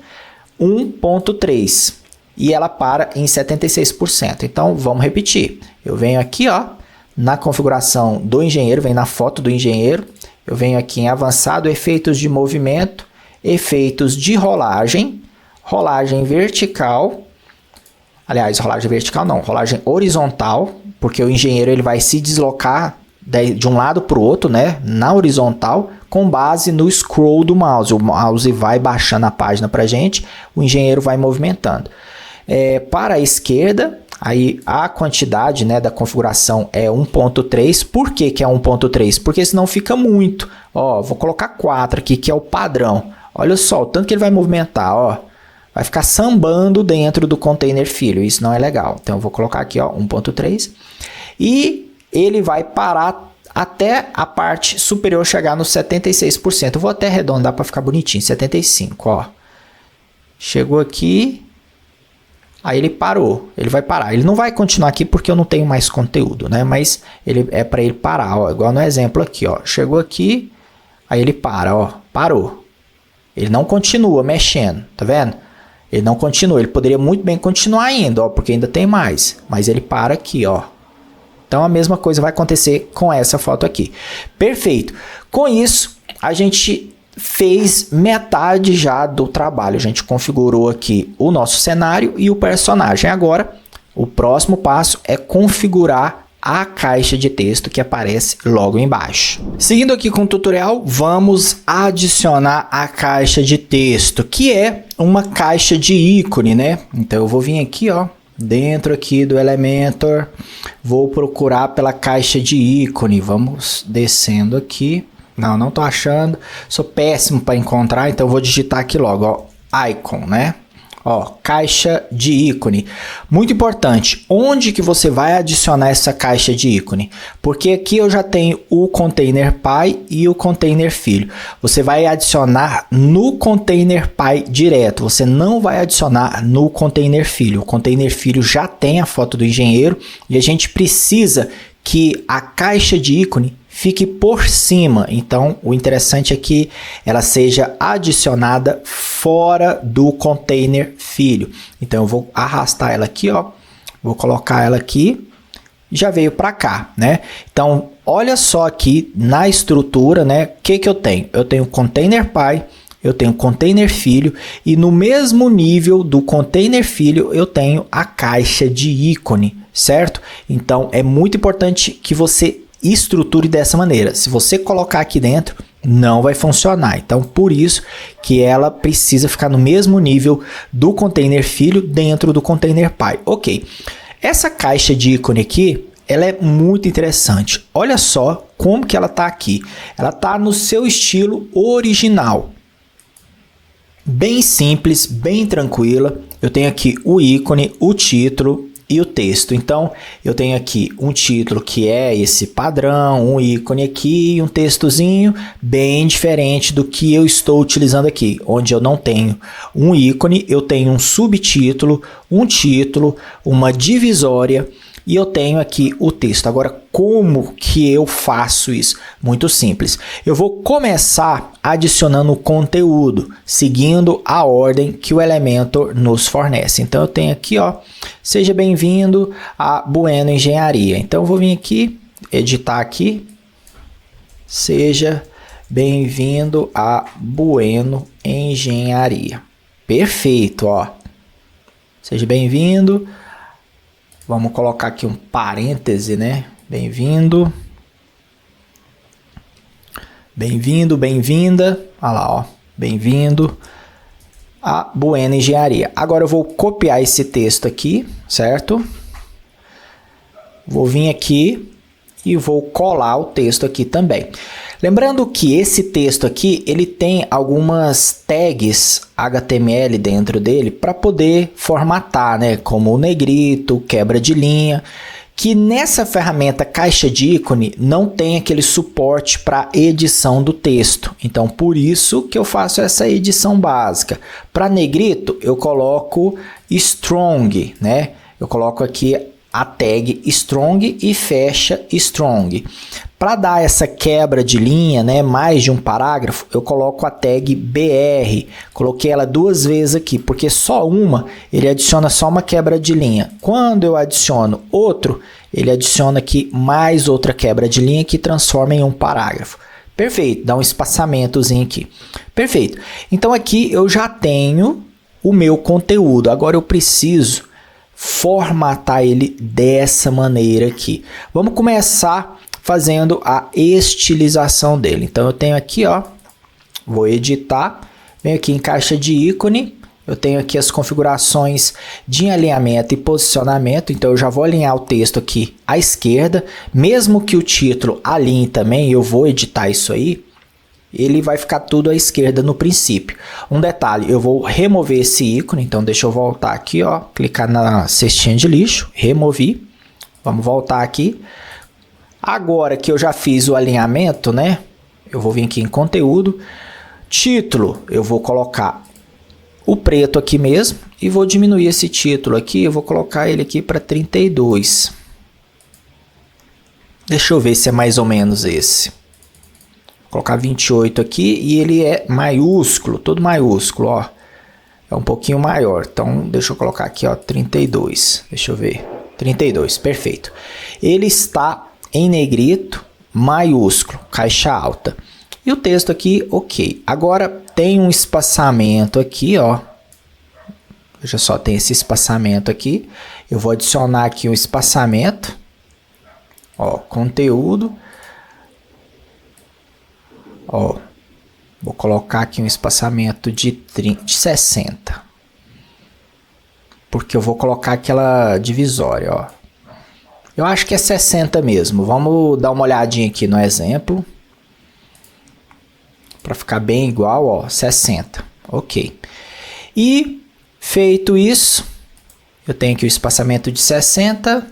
1.3. E ela para em 76%. Então, vamos repetir. Eu venho aqui, ó, na configuração do engenheiro, venho na foto do engenheiro. Eu venho aqui em avançado, efeitos de movimento, efeitos de rolagem, rolagem vertical. Aliás, rolagem vertical não, rolagem horizontal, porque o engenheiro ele vai se deslocar de um lado para o outro, né, na horizontal, com base no scroll do mouse. O mouse vai baixando a página para a gente, o engenheiro vai movimentando. Para a esquerda, aí a quantidade, né, da configuração é 1.3. Por que que é 1.3? Porque senão fica muito. Ó, vou colocar 4 aqui, que é o padrão. Olha só, o tanto que ele vai movimentar, ó. Vai ficar sambando dentro do container filho. Isso não é legal. Então, eu vou colocar aqui, ó, 1.3. E ele vai parar até a parte superior chegar no 76%. Eu vou até arredondar para ficar bonitinho. 75%, ó. Chegou aqui. Aí ele parou. Ele vai parar. Ele não vai continuar aqui porque eu não tenho mais conteúdo, né? Mas ele é para ele parar, ó. Igual no exemplo aqui, ó. Chegou aqui. Aí ele para, ó. Parou. Ele não continua mexendo. Tá vendo? Ele não continua, ele poderia muito bem continuar ainda, ó, porque ainda tem mais. Mas ele para aqui, ó. Então, a mesma coisa vai acontecer com essa foto aqui. Perfeito. Com isso, a gente fez metade já do trabalho. A gente configurou aqui o nosso cenário e o personagem. Agora, o próximo passo é configurar a caixa de texto que aparece logo embaixo. Seguindo aqui com o tutorial, vamos adicionar a caixa de texto, que é uma caixa de ícone, né? Então eu vou vir aqui, ó, dentro aqui do Elementor, vou procurar pela caixa de ícone. Vamos descendo aqui. Não tô achando. Sou péssimo para encontrar, então eu vou digitar aqui logo, ó, icon, né? Ó, caixa de ícone. Muito importante, onde que você vai adicionar essa caixa de ícone? Porque aqui eu já tenho o container pai e o container filho. Você vai adicionar no container pai direto, você não vai adicionar no container filho. O container filho já tem a foto do engenheiro e a gente precisa que a caixa de ícone fique por cima. Então, o interessante é que ela seja adicionada fora do container filho. Então, eu vou arrastar ela aqui, ó. Vou colocar ela aqui. Já veio para cá, né? Então, olha só aqui na estrutura, né? O que que eu tenho? Eu tenho container pai, eu tenho container filho e no mesmo nível do container filho eu tenho a caixa de ícone, certo? Então, é muito importante que você estruture dessa maneira. Se você colocar aqui dentro, não vai funcionar. Então, por isso que ela precisa ficar no mesmo nível do container filho dentro do container pai. Ok. Essa caixa de ícone aqui, ela é muito interessante. Olha só como que ela está aqui. Ela está no seu estilo original. Bem simples, bem tranquila. Eu tenho aqui o ícone, o título e o texto. Então, eu tenho aqui um título que é esse padrão, um ícone aqui e um textozinho bem diferente do que eu estou utilizando aqui, onde eu não tenho um ícone, eu tenho um subtítulo, um título, uma divisória e eu tenho aqui o texto. Agora, como que eu faço isso? Muito simples. Eu vou começar adicionando o conteúdo, seguindo a ordem que o Elementor nos fornece. Então, eu tenho aqui, ó, seja bem-vindo a Bueno Engenharia. Então, eu vou vir aqui, editar aqui, seja bem-vindo a Bueno Engenharia. Perfeito, ó. Seja bem-vindo. Vamos colocar aqui um parêntese, né? Bem-vindo. Bem-vindo, bem-vinda. Olha lá, ó. Bem-vindo a Bueno Engenharia. Agora eu vou copiar esse texto aqui, certo? Vou vir aqui e vou colar o texto aqui também. Lembrando que esse texto aqui, ele tem algumas tags HTML dentro dele para poder formatar, né? Como o negrito, quebra de linha, que nessa ferramenta caixa de ícone não tem aquele suporte para edição do texto. Então, por isso que eu faço essa edição básica. Para negrito, eu coloco strong, né? Eu coloco aqui a tag strong e fecha strong. Para dar essa quebra de linha, né, mais de um parágrafo, eu coloco a tag BR. Coloquei ela 2 vezes aqui, porque só uma, ele adiciona só uma quebra de linha. Quando eu adiciono outro, ele adiciona aqui mais outra quebra de linha que transforma em um parágrafo. Perfeito, dá um espaçamentozinho aqui. Perfeito. Então aqui eu já tenho o meu conteúdo. Agora eu preciso formatar ele dessa maneira aqui. Vamos começar fazendo a estilização dele. Então eu tenho aqui, ó, vou editar, venho aqui em caixa de ícone, eu tenho aqui as configurações de alinhamento e posicionamento, então eu já vou alinhar o texto aqui à esquerda, mesmo que o título alinhe também, eu vou editar isso aí, ele vai ficar tudo à esquerda no princípio. Um detalhe, eu vou remover esse ícone, então deixa eu voltar aqui, ó, clicar na cestinha de lixo, removi, vamos voltar aqui. Agora que eu já fiz o alinhamento, né? Eu vou vir aqui em conteúdo. Título, eu vou colocar o preto aqui mesmo. E vou diminuir esse título aqui. Eu vou colocar ele aqui para 32. Deixa eu ver se é mais ou menos esse. Vou colocar 28 aqui. E ele é maiúsculo, todo maiúsculo, ó. É um pouquinho maior. Então, deixa eu colocar aqui, ó, 32. Deixa eu ver. 32, perfeito. Ele está em negrito, maiúsculo, caixa alta. E o texto aqui, ok. Agora tem um espaçamento aqui, ó. Já só tem esse espaçamento aqui. Eu vou adicionar aqui um espaçamento. Ó, conteúdo. Ó, vou colocar aqui um espaçamento de 60. Porque eu vou colocar aquela divisória, ó. Eu acho que é 60 mesmo. Vamos dar uma olhadinha aqui no exemplo. Para ficar bem igual, ó, 60. Ok. E feito isso, eu tenho aqui o espaçamento de 60.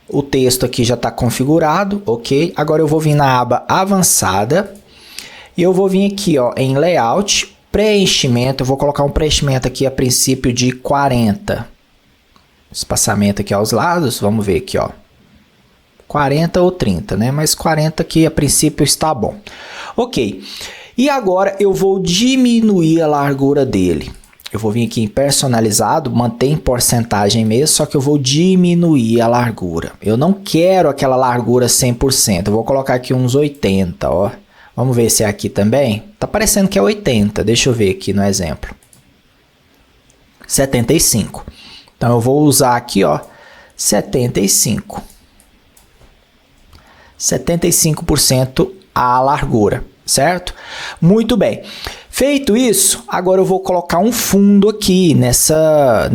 O texto aqui já está configurado, ok. Agora eu vou vir na aba avançada. E eu vou vir aqui, ó, em layout, preenchimento. Eu vou colocar um preenchimento aqui a princípio de 40. Espaçamento aqui aos lados. Vamos ver aqui, ó. 40 ou 30, né? Mas 40 aqui a princípio está bom. Ok. E agora eu vou diminuir a largura dele. Eu vou vir aqui em personalizado, mantém porcentagem mesmo, só que eu vou diminuir a largura. Eu não quero aquela largura 100%. Eu vou colocar aqui uns 80, ó. Vamos ver se é aqui também. Tá parecendo que é 80. Deixa eu ver aqui no exemplo. 75. Então eu vou usar aqui, ó, 75. 75% a largura, certo? Muito bem. Feito isso, agora eu vou colocar um fundo aqui nessa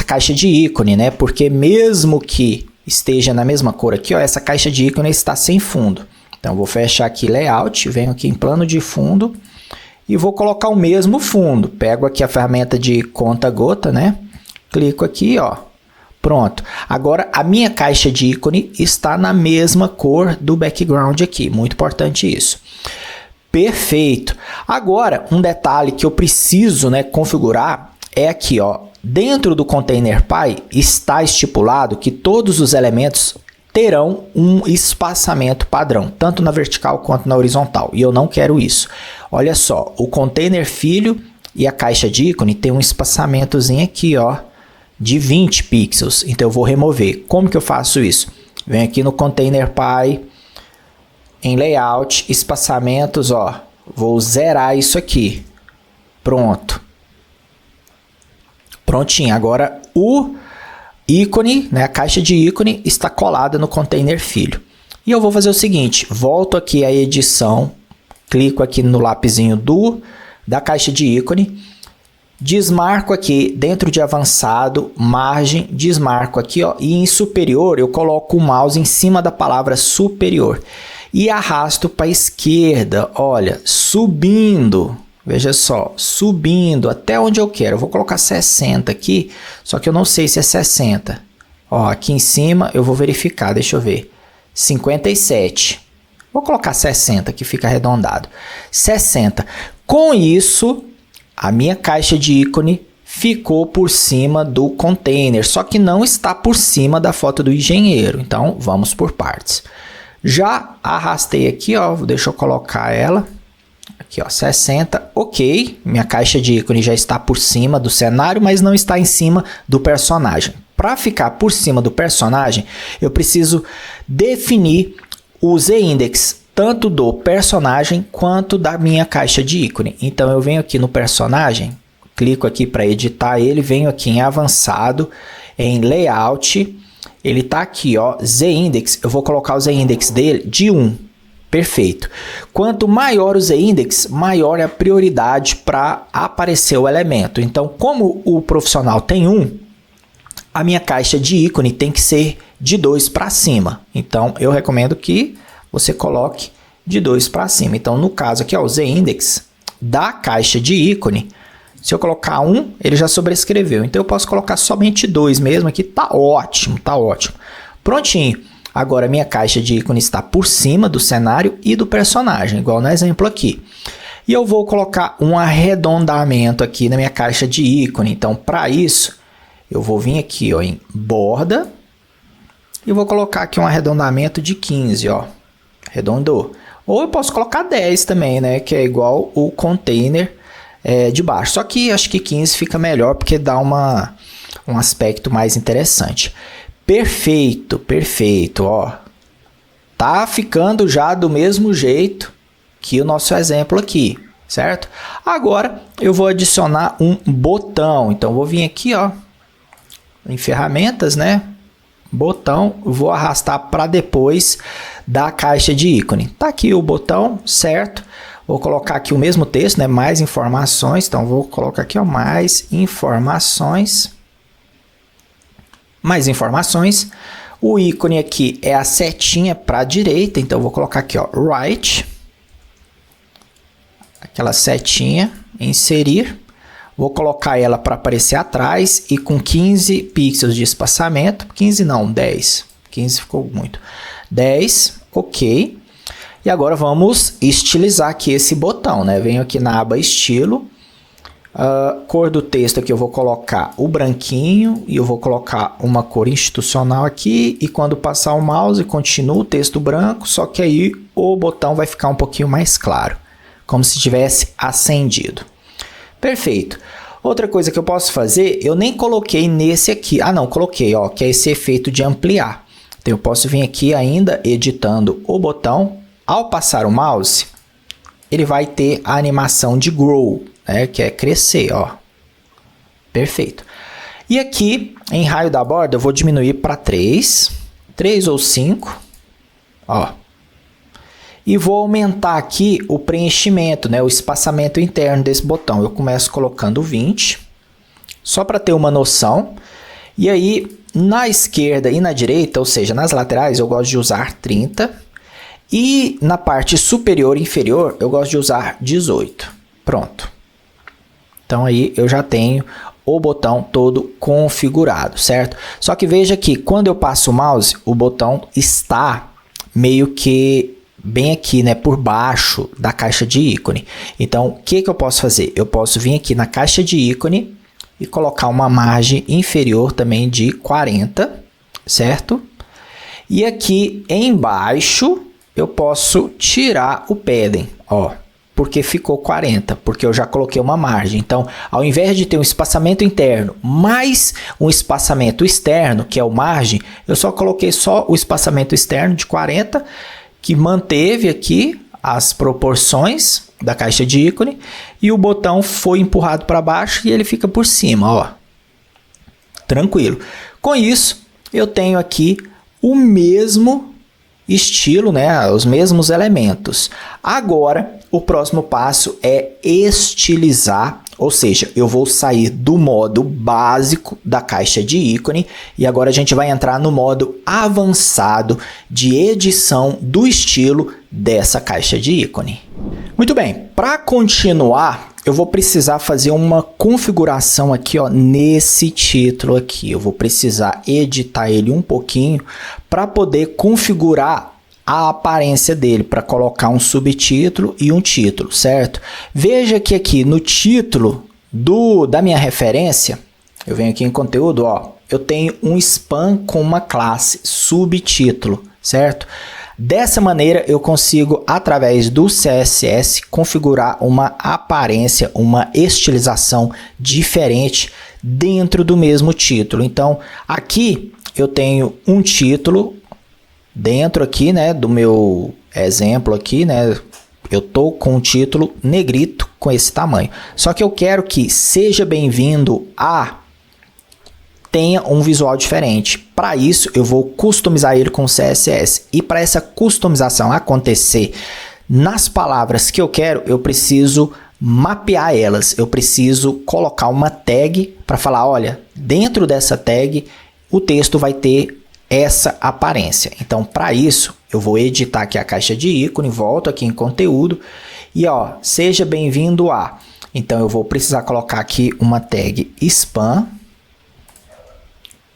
caixa de ícone, né? Porque mesmo que esteja na mesma cor aqui, ó, essa caixa de ícone está sem fundo. Então eu vou fechar aqui layout, venho aqui em plano de fundo e vou colocar o mesmo fundo. Pego aqui a ferramenta de conta-gota, né? Clico aqui, ó. Pronto. Agora a minha caixa de ícone está na mesma cor do background aqui. Muito importante isso. Perfeito. Agora, um detalhe que eu preciso, né, configurar é aqui, ó. Dentro do ContainerPy está estipulado que todos os elementos terão um espaçamento padrão, tanto na vertical quanto na horizontal. E eu não quero isso. Olha só, o container filho e a caixa de ícone tem um espaçamentozinho aqui, ó, de 20 pixels. Então eu vou remover. Como que eu faço isso? Venho aqui no ContainerPy, em layout, espaçamentos, ó. Vou zerar isso aqui. Pronto. Prontinho. Agora o ícone, né, a caixa de ícone está colada no container filho. E eu vou fazer o seguinte, volto aqui à edição, clico aqui no lapisinho da caixa de ícone, desmarco aqui dentro de avançado, margem, desmarco aqui, ó, e em superior eu coloco o mouse em cima da palavra superior e arrasto para a esquerda, olha, subindo, veja só, subindo até onde eu quero. Eu vou colocar 60 aqui, só que eu não sei se é 60. Ó, aqui em cima eu vou verificar, deixa eu ver. 57. Vou colocar 60, que fica arredondado. 60. Com isso, a minha caixa de ícone ficou por cima do container, só que não está por cima da foto do engenheiro. Então, vamos por partes. Já arrastei aqui, ó, deixa eu colocar ela. Aqui, ó, 60, ok. Minha caixa de ícone já está por cima do cenário, mas não está em cima do personagem. Para ficar por cima do personagem, eu preciso definir o Z-index, tanto do personagem quanto da minha caixa de ícone. Então, eu venho aqui no personagem, clico aqui para editar ele, venho aqui em avançado, em layout, ele está aqui, ó, Z-index, eu vou colocar o Z-index dele de 1. Perfeito. Quanto maior o Z-index, maior é a prioridade para aparecer o elemento. Então, como o profissional tem 1, a minha caixa de ícone tem que ser de 2 para cima. Então, eu recomendo que você coloque de 2 para cima. Então, no caso aqui, ó, o Z-index da caixa de ícone, se eu colocar 1, ele já sobrescreveu. Então, eu posso colocar somente 2 mesmo aqui. Tá ótimo, tá ótimo. Prontinho. Agora, minha caixa de ícone está por cima do cenário e do personagem, igual no exemplo aqui. E eu vou colocar um arredondamento aqui na minha caixa de ícone. Então, para isso, eu vou vir aqui, ó, em borda e vou colocar aqui um arredondamento de 15, ó. Arredondou. Ou eu posso colocar 10 também, né? Que é igual o container de baixo. Só que acho que 15 fica melhor porque dá um aspecto mais interessante. Perfeito, perfeito, ó. Tá ficando já do mesmo jeito que o nosso exemplo aqui, certo? Agora eu vou adicionar um botão. Então vou vir aqui, ó, em ferramentas, né? Botão, vou arrastar para depois da caixa de ícone. Tá aqui o botão, certo? Vou colocar aqui o mesmo texto, né? Mais informações. Então vou colocar aqui, ó, mais informações. Mais informações. O ícone aqui é a setinha para a direita, então vou colocar aqui, ó, right. Aquela setinha, inserir. Vou colocar ela para aparecer atrás e com 15 pixels de espaçamento. 15 não, 10. 15 ficou muito. 10, ok. E agora vamos estilizar aqui esse botão, né? Venho aqui na aba estilo. Cor do texto aqui eu vou colocar o branquinho e eu vou colocar uma cor institucional aqui, e quando passar o mouse continua o texto branco, só que aí o botão vai ficar um pouquinho mais claro, como se tivesse acendido. Perfeito. Outra coisa que eu posso fazer, eu nem coloquei nesse aqui, não, coloquei, ó, que é esse efeito de ampliar. Então eu posso vir aqui ainda editando o botão, ao passar o mouse, ele vai ter a animação de grow, que é crescer, ó. Perfeito. E aqui, em raio da borda, eu vou diminuir para 3 ou 5, ó. E vou aumentar aqui o preenchimento, né, o espaçamento interno desse botão. Eu começo colocando 20, só para ter uma noção. E aí, na esquerda e na direita, ou seja, nas laterais, eu gosto de usar 30. E na parte superior e inferior, eu gosto de usar 18. Pronto. Então aí eu já tenho o botão todo configurado, certo? Só que veja que quando eu passo o mouse, o botão está meio que bem aqui, né, por baixo da caixa de ícone. Então, o que eu posso fazer? Eu posso vir aqui na caixa de ícone e colocar uma margem inferior também de 40, certo? E aqui embaixo eu posso tirar o padding, ó. Porque ficou 40, porque eu já coloquei uma margem. Então, ao invés de ter um espaçamento interno mais um espaçamento externo, que é o margem, eu só coloquei só o espaçamento externo de 40, que manteve aqui as proporções da caixa de ícone, e o botão foi empurrado para baixo e ele fica por cima, ó. Tranquilo. Com isso, eu tenho aqui o mesmo estilo, né, os mesmos elementos. Agora, o próximo passo é estilizar, ou seja, eu vou sair do modo básico da caixa de ícone e agora a gente vai entrar no modo avançado de edição do estilo dessa caixa de ícone. Muito bem, para continuar eu vou precisar fazer uma configuração aqui, ó, nesse título aqui. Eu vou precisar editar ele um pouquinho para poder configurar a aparência dele, para colocar um subtítulo e um título, certo? Veja que aqui no título da minha referência, eu venho aqui em conteúdo, ó, eu tenho um spam com uma classe subtítulo, certo? Dessa maneira, eu consigo, através do CSS, configurar uma aparência, uma estilização diferente dentro do mesmo título. Então, aqui eu tenho um título dentro aqui, né, do meu exemplo aqui, né, eu tô com um título negrito com esse tamanho. Só que eu quero que seja bem-vindo a tenha um visual diferente. Para isso, eu vou customizar ele com CSS. E para essa customização acontecer nas palavras que eu quero, eu preciso mapear elas. Eu preciso colocar uma tag para falar, olha, dentro dessa tag, o texto vai ter essa aparência. Então, para isso, eu vou editar aqui a caixa de ícone, volto aqui em conteúdo e, ó, seja bem-vindo a. Então, eu vou precisar colocar aqui uma tag spam.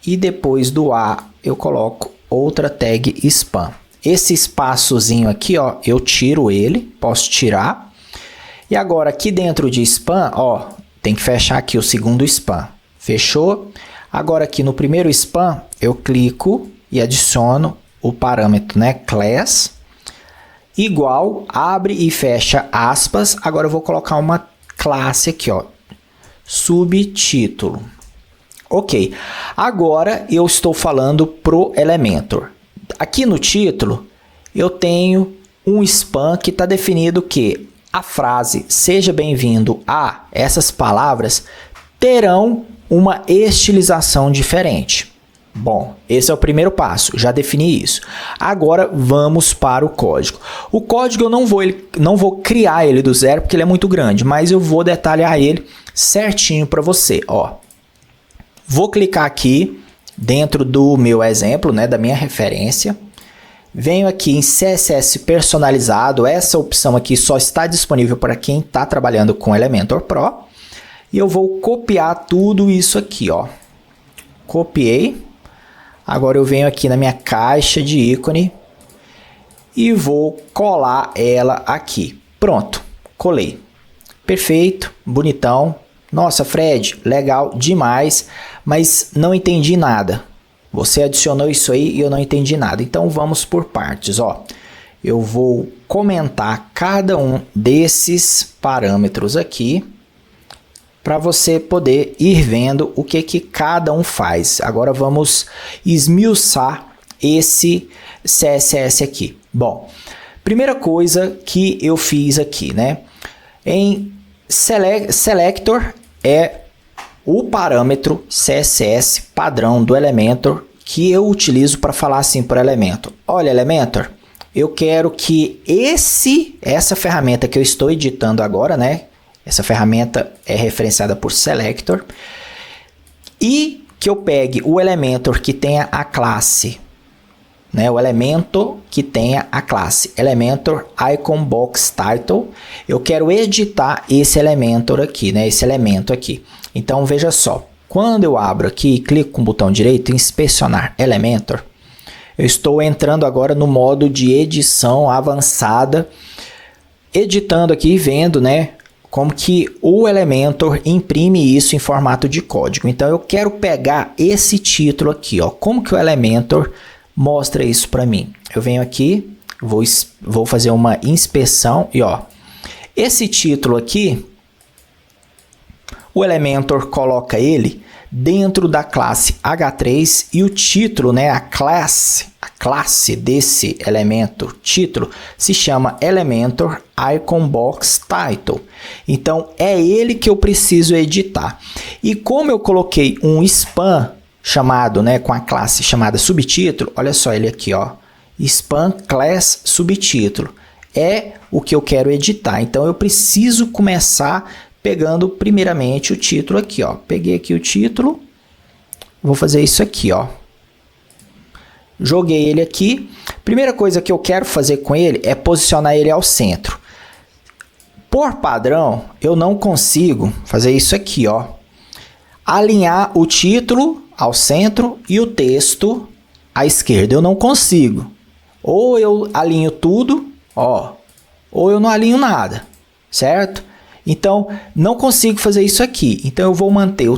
E depois do A, eu coloco outra tag spam. Esse espaçozinho aqui, ó, eu tiro ele, posso tirar. E agora aqui dentro de spam, ó, tem que fechar aqui o segundo spam. Fechou? Agora aqui no primeiro spam, eu clico e adiciono o parâmetro, né, class, igual, abre e fecha aspas. Agora eu vou colocar uma classe aqui, ó, subtítulo. Ok, agora eu estou falando pro Elementor. Aqui no título eu tenho um spam que está definido que a frase seja bem-vindo a essas palavras terão uma estilização diferente. Bom, esse é o primeiro passo, já defini isso. Agora vamos para o código. O código eu não vou criar ele do zero porque ele é muito grande, mas eu vou detalhar ele certinho para você, ó. Vou clicar aqui dentro do meu exemplo, né, da minha referência. Venho aqui em CSS personalizado. Essa opção aqui só está disponível para quem está trabalhando com Elementor Pro. E eu vou copiar tudo isso aqui, ó. Copiei. Agora eu venho aqui na minha caixa de ícone e vou colar ela aqui. Pronto, colei. Perfeito, bonitão. Nossa, Fred, legal demais, mas não entendi nada. Você adicionou isso aí e eu não entendi nada. Então vamos por partes, ó. Eu vou comentar cada um desses parâmetros aqui para você poder ir vendo o que cada um faz. Agora vamos esmiuçar esse CSS aqui. Bom, primeira coisa que eu fiz aqui, né? Em Selector é o parâmetro CSS padrão do Elementor que eu utilizo para falar assim para o Elementor. Olha, Elementor, eu quero que essa ferramenta que eu estou editando agora, né? Essa ferramenta é referenciada por Selector. E que eu pegue o Elementor que tenha a classe, né? O elemento que tenha a classe Elementor Icon Box Title. Eu quero editar esse Elementor aqui, né? Esse elemento aqui. Então veja só, quando eu abro aqui e clico com o botão direito em inspecionar Elementor, eu estou entrando agora no modo de edição avançada, editando aqui e vendo, né, como que o Elementor imprime isso em formato de código. Então eu quero pegar esse título aqui, ó, como que o Elementor mostra isso para mim. Eu venho aqui, vou fazer uma inspeção e ó, esse título aqui, o Elementor coloca ele dentro da classe H3 e o título, né, a classe desse Elementor título se chama Elementor Icon Box Title. Então é ele que eu preciso editar. E como eu coloquei um spam chamado, né, com a classe chamada subtítulo, olha só ele aqui, ó, spam class subtítulo, é o que eu quero editar. Então eu preciso começar pegando primeiramente o título aqui, ó. Peguei aqui o título, vou fazer isso aqui, ó. Joguei ele aqui. Primeira coisa que eu quero fazer com ele é posicionar ele ao centro. Por padrão, eu não consigo fazer isso aqui, ó. Alinhar o título ao centro e o texto à esquerda. Eu não consigo. Ou eu alinho tudo, ó, ou eu não alinho nada, certo? Então, não consigo fazer isso aqui. Então, eu vou manter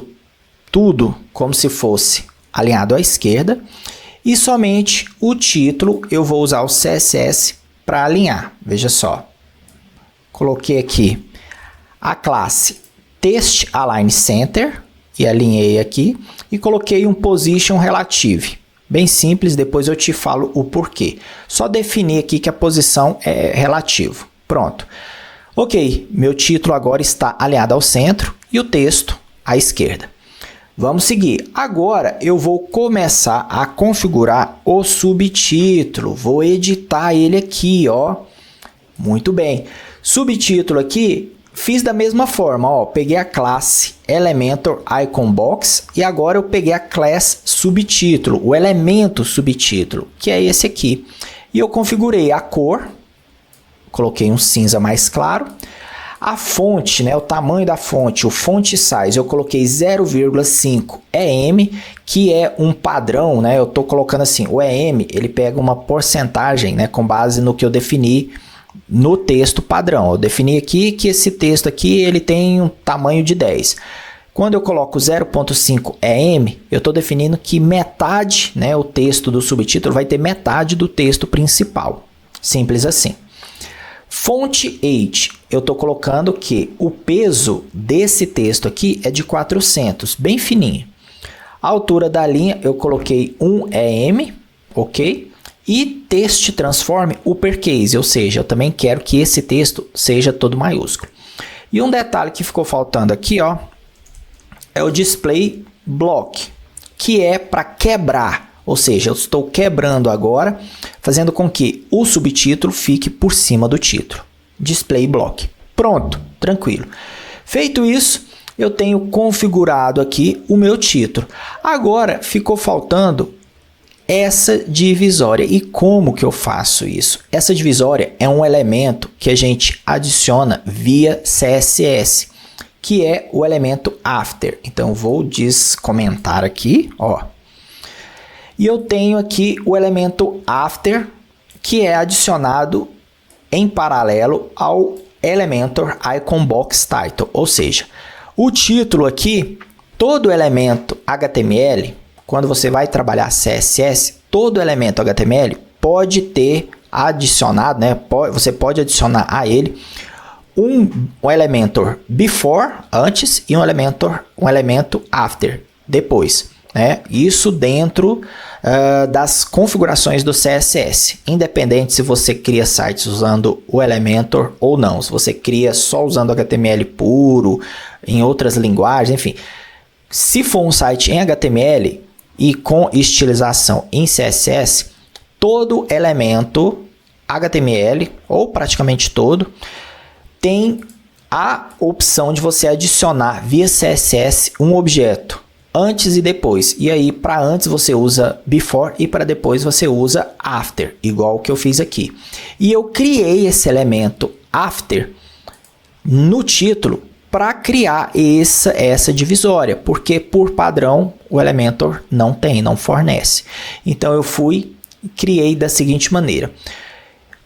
tudo como se fosse alinhado à esquerda e somente o título eu vou usar o CSS para alinhar. Veja só. Coloquei aqui a classe Text Align Center e alinhei aqui e coloquei um Position Relative. Bem simples, depois eu te falo o porquê. Só definir aqui que a posição é relativo. Pronto. Ok, meu título agora está alinhado ao centro e o texto à esquerda. Vamos seguir. Agora eu vou começar a configurar o subtítulo. Vou editar ele aqui, ó. Muito bem. Subtítulo aqui, fiz da mesma forma, ó. Peguei a classe Elementor Icon Box e agora eu peguei a class subtítulo, o elemento subtítulo, que é esse aqui. E eu configurei a cor, coloquei um cinza mais claro. A fonte, né, o tamanho da fonte, o font size, eu coloquei 0,5 EM, que é um padrão, né? Eu estou colocando assim, o EM, ele pega uma porcentagem, né, com base no que eu defini no texto padrão. Eu defini aqui que esse texto aqui ele tem um tamanho de 10. Quando eu coloco 0,5 EM, eu estou definindo que metade, né, o texto do subtítulo vai ter metade do texto principal. Simples assim. Font Age, eu estou colocando que o peso desse texto aqui é de 400, bem fininho. A altura da linha eu coloquei 1 EM, ok? E Text Transform Uppercase, ou seja, eu também quero que esse texto seja todo maiúsculo. E um detalhe que ficou faltando aqui, ó, é o Display Block, que é para quebrar, ou seja, eu estou quebrando agora, fazendo com que o subtítulo fique por cima do título. Display Block. Pronto, tranquilo. Feito isso, eu tenho configurado aqui o meu título. Agora ficou faltando essa divisória. E como que eu faço isso? Essa divisória é um elemento que a gente adiciona via CSS, que é o elemento after. Então, vou descomentar aqui, ó. E eu tenho aqui o elemento after, que é adicionado em paralelo ao Elementor Icon Box Title. Ou seja, o título aqui, todo elemento HTML, quando você vai trabalhar CSS, todo elemento HTML pode ter adicionado, né? Você pode adicionar a ele um Elementor before, antes, e um elemento after, depois. Né? Isso dentro das configurações do CSS, independente se você cria sites usando o Elementor ou não. Se você cria só usando HTML puro, em outras linguagens, enfim. Se for um site em HTML e com estilização em CSS, todo elemento HTML, ou praticamente todo, tem a opção de você adicionar via CSS um objeto antes e depois. E aí, para antes você usa before e para depois você usa after, igual o que eu fiz aqui. E eu criei esse elemento after no título para criar essa divisória, porque por padrão o Elementor não fornece. Então eu criei da seguinte maneira.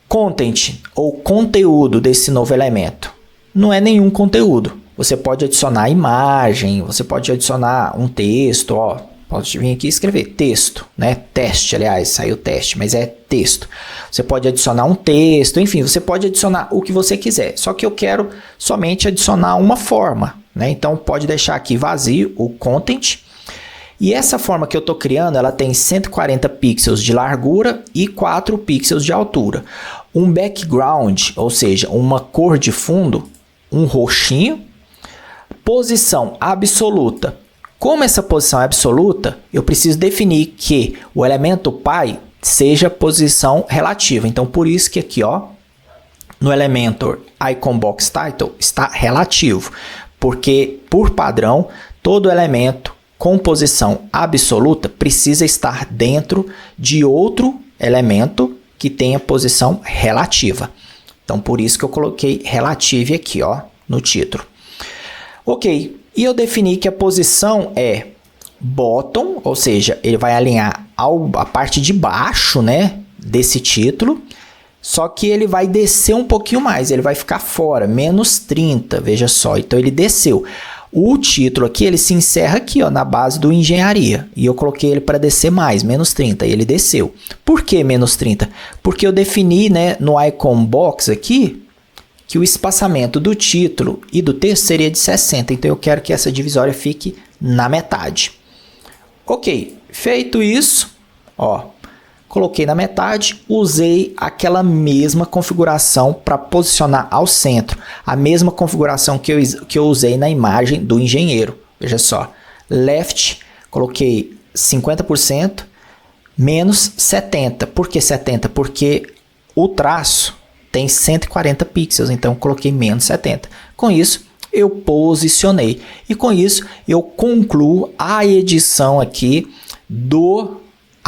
Content, ou conteúdo desse novo elemento, não é nenhum conteúdo. Você pode adicionar imagem, você pode adicionar um texto, ó, pode vir aqui e escrever texto, né? Teste, aliás, saiu teste, mas é texto. Você pode adicionar um texto, enfim, você pode adicionar o que você quiser. Só que eu quero somente adicionar uma forma, né? Então pode deixar aqui vazio o content. E essa forma que eu estou criando, ela tem 140 pixels de largura e 4 pixels de altura. Um background, ou seja, uma cor de fundo, um roxinho. Posição absoluta. Como essa posição é absoluta, eu preciso definir que o elemento pai seja posição relativa. Então, por isso que aqui, ó, no Elementor Icon Box Title está relativo, porque por padrão, todo elemento com posição absoluta precisa estar dentro de outro elemento que tenha posição relativa. Então, por isso que eu coloquei relative aqui, ó, no título. Ok, e eu defini que a posição é bottom, ou seja, ele vai alinhar a parte de baixo, né, desse título, só que ele vai descer um pouquinho mais, ele vai ficar fora, menos 30, veja só, então ele desceu. O título aqui, ele se encerra aqui, ó, na base do engenharia, e eu coloquei ele para descer mais, menos 30, e ele desceu. Por que menos 30? Porque eu defini, né, no icon box aqui, que o espaçamento do título e do texto seria de 60, então eu quero que essa divisória fique na metade. Ok, feito isso, ó, coloquei na metade, usei aquela mesma configuração para posicionar ao centro, a mesma configuração que eu usei na imagem do engenheiro. Veja só, left, coloquei 50%, menos 70. Por que 70? Porque o traço tem 140 pixels, então coloquei menos 70. Com isso, eu posicionei. E com isso, eu concluo a edição aqui do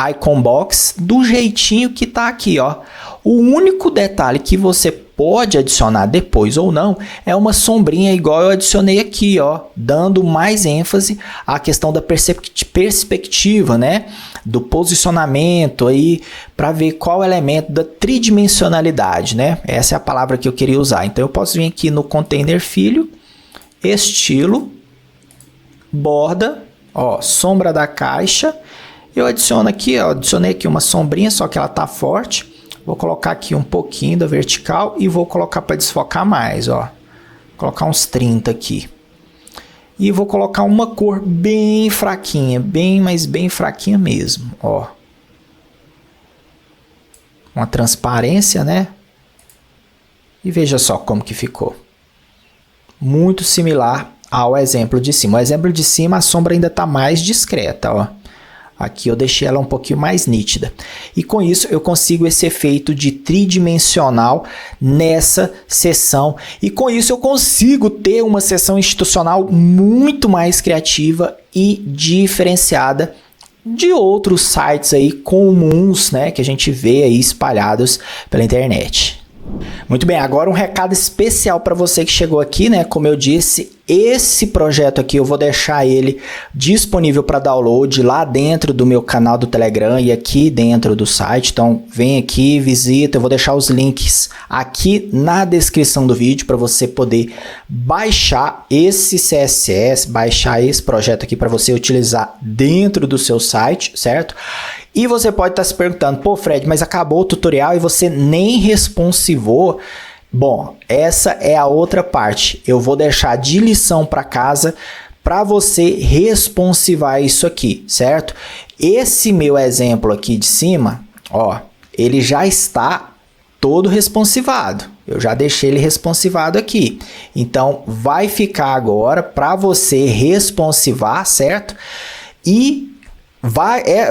icon box do jeitinho que está aqui, ó. O único detalhe que você pode adicionar depois ou não é uma sombrinha igual eu adicionei aqui, ó, dando mais ênfase à questão da perspectiva, né, do posicionamento aí para ver qual elemento da tridimensionalidade, né? Essa é a palavra que eu queria usar. Então eu posso vir aqui no container filho, estilo, borda, ó, sombra da caixa. Eu adiciono aqui, ó, adicionei aqui uma sombrinha, só que ela tá forte. Vou colocar aqui um pouquinho da vertical e vou colocar para desfocar mais, ó. Vou colocar uns 30 aqui. E vou colocar uma cor bem fraquinha, mas bem fraquinha mesmo, ó. Uma transparência, né? E veja só como que ficou. Muito similar ao exemplo de cima. O exemplo de cima, a sombra ainda tá mais discreta, ó. Aqui eu deixei ela um pouquinho mais nítida. E com isso eu consigo esse efeito de tridimensional nessa seção. E com isso eu consigo ter uma seção institucional muito mais criativa e diferenciada de outros sites aí comuns, né, que a gente vê aí espalhados pela internet. Muito bem, agora um recado especial para você que chegou aqui, né? Como eu disse, esse projeto aqui eu vou deixar ele disponível para download lá dentro do meu canal do Telegram e aqui dentro do site. Então vem aqui, visita, eu vou deixar os links aqui na descrição do vídeo para você poder baixar esse CSS, baixar esse projeto aqui para você utilizar dentro do seu site, certo? E você pode estar se perguntando, pô Fred, mas acabou o tutorial e você nem responsivou. Bom, essa é a outra parte. Eu vou deixar de lição para casa para você responsivar isso aqui, certo? Esse meu exemplo aqui de cima, ó, ele já está todo responsivado. Eu já deixei ele responsivado aqui. Então, vai ficar agora para você responsivar, certo? E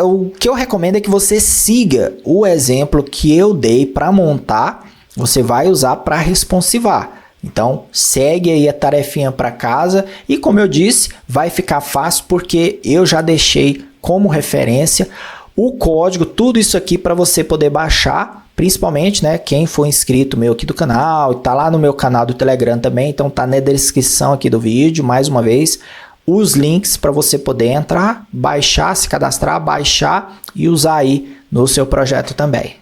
o que eu recomendo é que você siga o exemplo que eu dei para montar, você vai usar para responsivar. Então, segue aí a tarefinha para casa e, como eu disse, vai ficar fácil porque eu já deixei como referência o código, tudo isso aqui para você poder baixar, principalmente, né, quem for inscrito meu aqui do canal, tá lá no meu canal do Telegram também, então tá na descrição aqui do vídeo, mais uma vez, os links para você poder entrar, baixar, se cadastrar, baixar e usar aí no seu projeto também.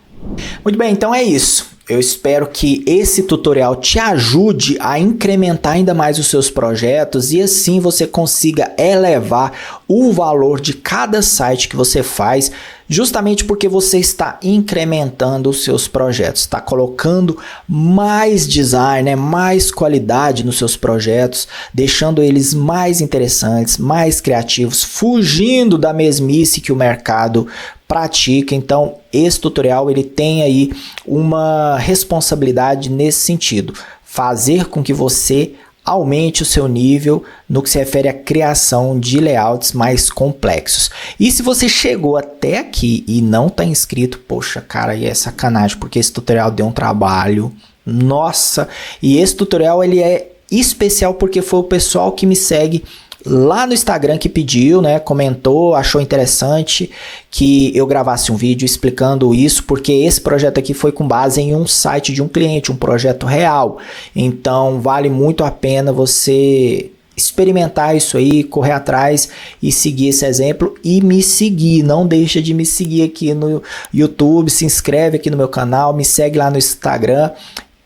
Muito bem, então é isso. Eu espero que esse tutorial te ajude a incrementar ainda mais os seus projetos e assim você consiga elevar o valor de cada site que você faz, justamente porque você está incrementando os seus projetos, está colocando mais design, mais qualidade nos seus projetos, deixando eles mais interessantes, mais criativos, fugindo da mesmice que o mercado pratica. Então, esse tutorial ele tem aí uma responsabilidade nesse sentido, fazer com que você aumente o seu nível no que se refere à criação de layouts mais complexos. E se você chegou até aqui e não está inscrito, poxa, cara, aí é sacanagem, porque esse tutorial deu um trabalho, nossa, e esse tutorial ele é especial porque foi o pessoal que me segue lá no Instagram que pediu, né, comentou, achou interessante que eu gravasse um vídeo explicando isso, porque esse projeto aqui foi com base em um site de um cliente, um projeto real. Então vale muito a pena você experimentar isso aí, correr atrás e seguir esse exemplo e me seguir. Não deixa de me seguir aqui no YouTube, se inscreve aqui no meu canal, me segue lá no Instagram,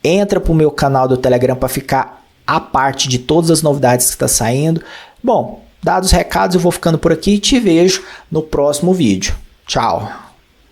entra pro meu canal do Telegram para ficar a parte de todas as novidades que está saindo. Bom, dados os recados, eu vou ficando por aqui e te vejo no próximo vídeo. Tchau!